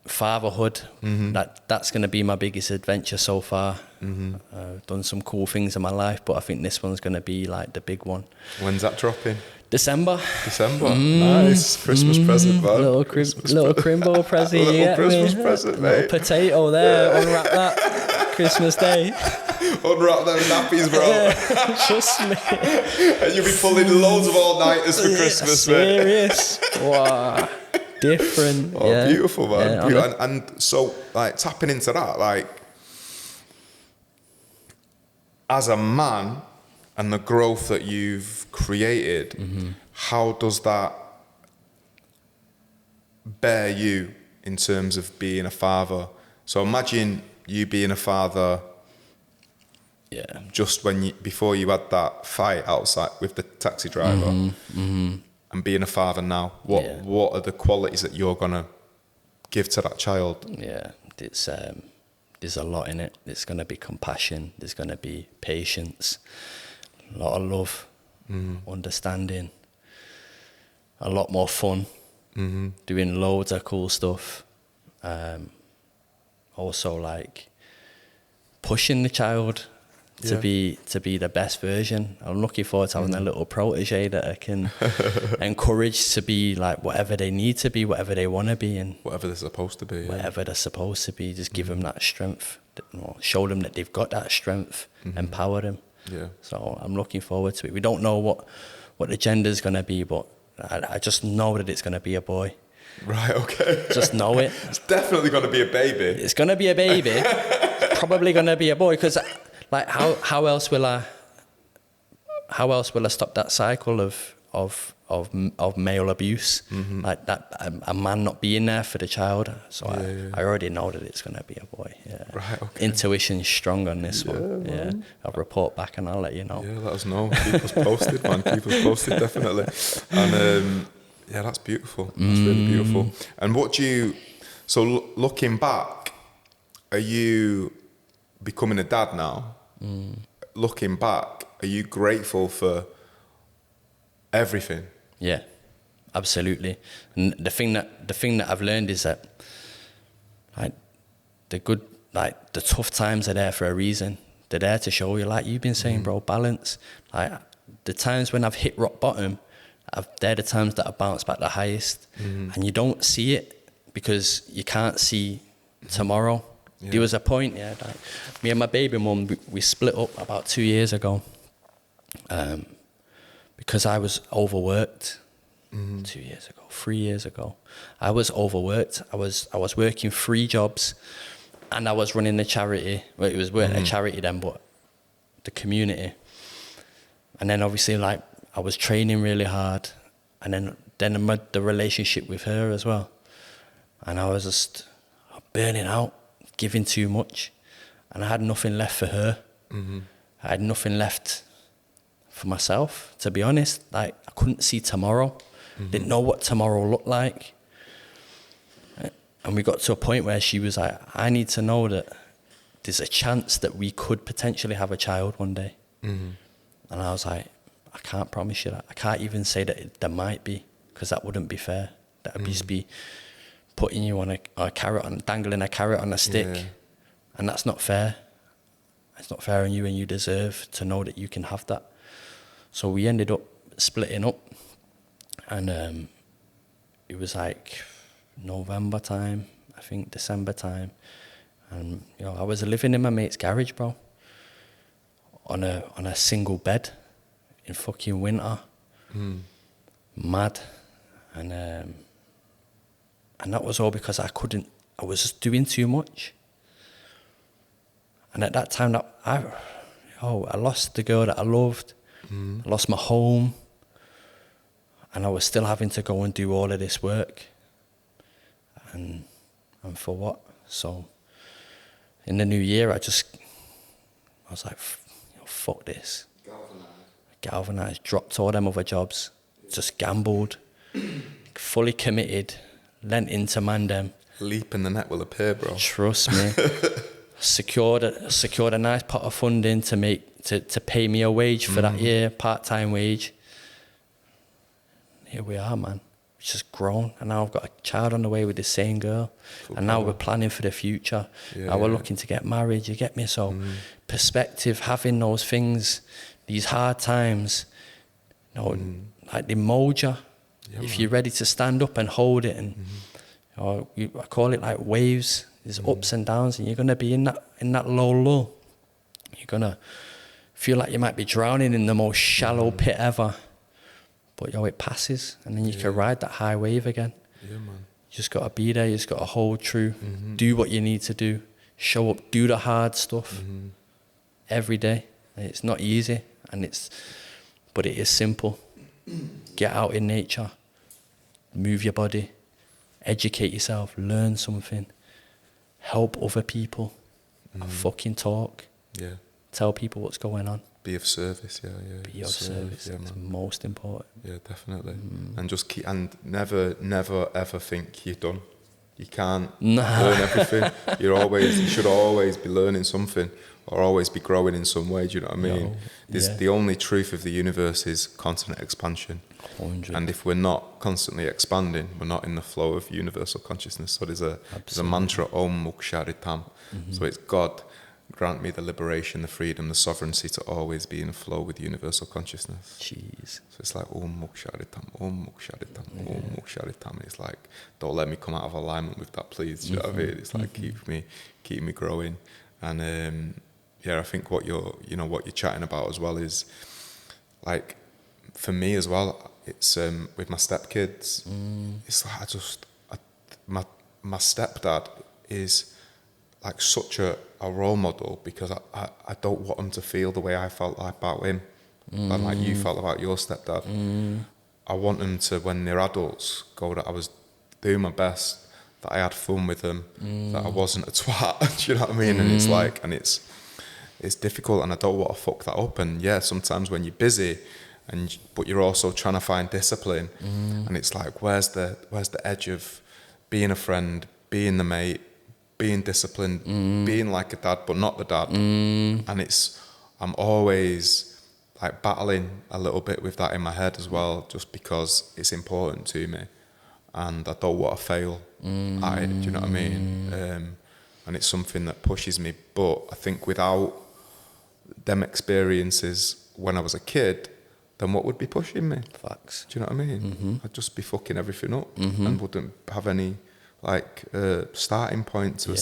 fatherhood. That's going to be my biggest adventure so far. I've done some cool things in my life, but I think this one's going to be like the big one. When's that dropping? December. Nice. Christmas present, man. Little crimbo present. Little Christmas present, mate. Little potato there. Unwrap that. Christmas Day. Unwrap them nappies, bro. Trust me. And you'll be pulling loads of all-nighters for Christmas, mate. Serious. Wow. Different. Oh, beautiful, man. And so, like, tapping into that, like, as a man, and the growth that you've created, how does that bear you in terms of being a father? So imagine you being a father just before you had that fight outside with the taxi driver, and being a father now. What are the qualities that you're gonna give to that child? Yeah, it's there's a lot in it. There's gonna be compassion. There's gonna be patience, a lot of love, understanding, a lot more fun, doing loads of cool stuff. Also, like pushing the child to be the best version. I'm looking forward to having a little protege that I can encourage to be like whatever they need to be, whatever they want to be, and Whatever they're supposed to be. whatever they're supposed to be. Just give them that strength, show them that they've got that strength, empower them. Yeah. So I'm looking forward to it. We don't know what the gender's going to be, but I just know that it's going to be a boy. Right, okay. Just know it. It's definitely going to be a baby. It's going to be a baby. It's probably going to be a boy, because like how else will I stop that cycle of male abuse, like that a man not being there for the child? So I already know that it's going to be a boy. Yeah. Right, okay. Intuition's strong on this one. Yeah. I'll report back and I'll let you know. Yeah, let us know. Keep us posted, man. Keep us posted, definitely. And yeah, that's beautiful. That's really beautiful. And looking back, are you becoming a dad now? Looking back, are you grateful for everything? Yeah, absolutely. And the thing that I've learned is that like the tough times are there for a reason. They're there to show you, like you've been saying, bro, balance. Like the times when I've hit rock bottom, they're the times that I bounce back the highest. And you don't see it because you can't see tomorrow. Yeah. There was a point, like me and my baby mum, we split up about 2 years ago because I was overworked. 2 years ago, 3 years ago, I was overworked. I was working 3 jobs, and I was running the charity. Well, it weren't a charity then, but the community. And then obviously, like, I was training really hard, and then the relationship with her as well. And I was just burning out, giving too much, and I had nothing left for her. I had nothing left for myself, to be honest. Like, I couldn't see tomorrow. Didn't know what tomorrow looked like. And we got to a point where she was like, I need to know that there's a chance that we could potentially have a child one day. And I was like, I can't promise you that. I can't even say that there might be, because that wouldn't be fair. That would just be putting you on a carrot, dangling a carrot on a stick. Yeah. And that's not fair. It's not fair on you, and you deserve to know that you can have that. So we ended up splitting up, and it was like November time, I think December time. And I was living in my mate's garage, bro, on a single bed in fucking winter. Mad. And that was all because I was just doing too much. And at that time, I lost the girl that I loved. I lost my home. And I was still having to go and do all of this work. And for what? So in the new year, I was like, fuck this. Galvanized, dropped all them other jobs, just gambled, fully committed, lent into Mandem. Leap in the net will appear, bro. Trust me. secured a nice pot of funding to pay me a wage for that year, part-time wage. Here we are, man. It's just grown, and now I've got a child on the way with the same girl. And now we're planning for the future. Now we're looking to get married, you get me? So perspective, having those things, these hard times, like they mold you. If you're ready to stand up and hold it, and I call it like waves. There's ups and downs, and you're gonna be in that low lull. You're gonna feel like you might be drowning in the most shallow pit ever. But it passes, and then you can ride that high wave again. Yeah, man. You just gotta be there. You just gotta hold true. Do what you need to do. Show up. Do the hard stuff every day. It's not easy, but it is simple. Get out in nature, move your body, educate yourself, learn something, help other people, and fucking talk. Yeah. Tell people what's going on. Be of service, yeah. Be of service. Yeah, It's man. most important. Yeah, definitely. And just keep, and never ever think you're done. You can't learn everything. You should always be learning something, or always be growing in some way. Do you know what I mean? The only truth of the universe is constant expansion. 100. And if we're not constantly expanding, we're not in the flow of universal consciousness. So there's a mantra, Om Muk Sharitam. So it's God, grant me the liberation, the freedom, the sovereignty to always be in flow with universal consciousness. Jeez. So it's like Om Muk Sharitam, Om Muk Sharitam, Om Muk Sharitam. It's like, don't let me come out of alignment with that, please. Do you know what I mean? It's like keep me growing. And I think what you're chatting about as well is like, for me as well, it's with my stepkids. It's like my stepdad is like such a role model, because I don't want them to feel the way I felt about him, and like you felt about your stepdad. I want them to, when they're adults, go that I was doing my best, that I had fun with them, that I wasn't a twat. Do you know what I mean? And it's like, and it's difficult, and I don't want to fuck that up. And yeah, sometimes when you're busy, but you're also trying to find discipline, and it's like, where's the edge of being a friend, being the mate, being disciplined, being like a dad but not the dad. And I'm always like battling a little bit with that in my head as well, just because it's important to me and I don't want to fail at it. Do you know what I mean? And it's something that pushes me. But I think without them experiences when I was a kid, then what would be pushing me? Facts. Do you know what I mean? I'd just be fucking everything up and wouldn't have any starting point to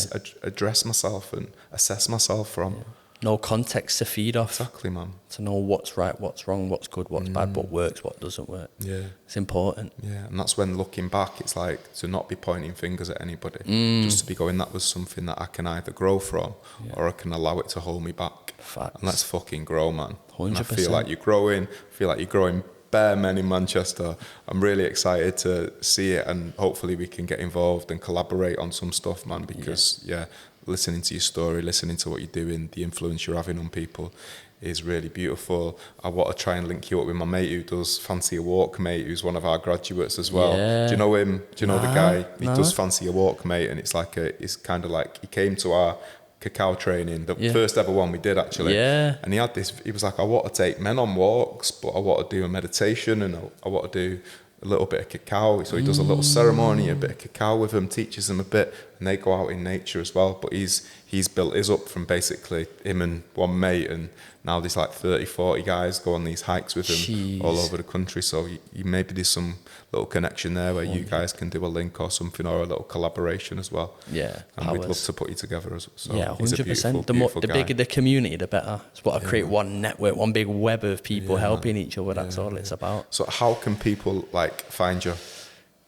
address myself and assess myself from. No context to feed off. Exactly, man. To know what's right, what's wrong, what's good, what's bad, what works, what doesn't work. Yeah. It's important. Yeah, and that's when looking back, it's like to not be pointing fingers at anybody. Just to be going, that was something that I can either grow from or I can allow it to hold me back. Facts. And let's fucking grow, man. 100%. And I feel like you're growing bare men in Manchester. I'm really excited to see it, and hopefully we can get involved and collaborate on some stuff, man, because listening to your story, listening to what you're doing, the influence you're having on people is really beautiful. I want to try and link you up with my mate who does Fancy a Walk, mate, who's one of our graduates as well. Yeah. Do you know him? Do you know the guy? He does Fancy a Walk, mate, and it's kind of like, he came to our CACAO training, the first ever one we did actually. Yeah. And he was like, I want to take men on walks, but I want to do a meditation, and I want to do a little bit of CACAO. So he does a little ceremony, a bit of CACAO with them, teaches them a bit, and they go out in nature as well. But he's built his up from basically him and one mate, and now there's like 30, 40 guys go on these hikes with him all over the country. So maybe there's some little connection there where you guys can do a link or something, or a little collaboration as well. Yeah. And we'd love to put you together as well. So yeah, 100%. The guy. bigger the community, the better. It's what I create, one network, one big web of people helping each other. That's all it's about. So how can people find you?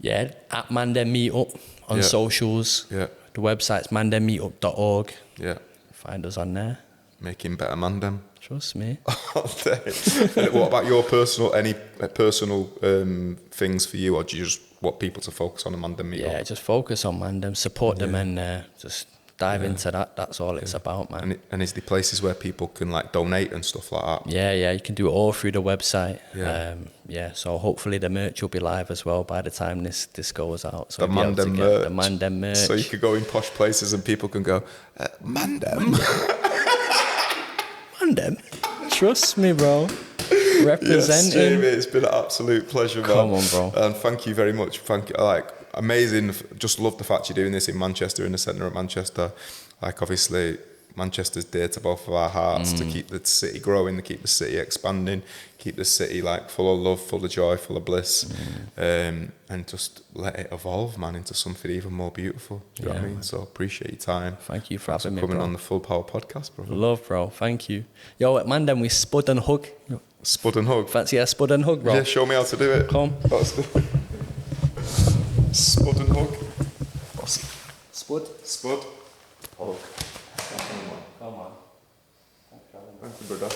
Yeah, at Mandem Meetup on socials. Yeah. The website's MandemMeetup.org. Yeah. Find us on there. Making better Mandem. Trust me. And what about your personal things for you, or do you just want people to focus on the Mandem Meetup? Yeah, just focus on Mandem, support the men there, just dive into that. That's all it's about, man. And is there places where people can donate and stuff like that? Yeah, you can do it all through the website. Yeah. So hopefully the merch will be live as well by the time this goes out. So the Mandem merch. The Mandem merch. So you could go in posh places and people can go, Mandem. Mandem. Trust me, bro. Representing. Yes, Jamie, it's been an absolute pleasure, man. Come on, bro. And thank you very much. Thank you. Amazing. Just love the fact you're doing this in Manchester, in the centre of Manchester. Obviously, Manchester's dear to both of our hearts, to keep the city growing, to keep the city expanding, keep the city full of love, full of joy, full of bliss, and just let it evolve, man, into something even more beautiful. Do you know what I mean? Man. So appreciate your time. Thank you for having me, coming bro. on the Full Power podcast, bro. Love, bro. Thank you. Yo, at Mandem, we spud and hug. Spud and hug? Fancy a spud and hug, bro? Yeah, show me how to do it. Come. Spud and hug. Spud. Hug. Come on. Thank you, brother.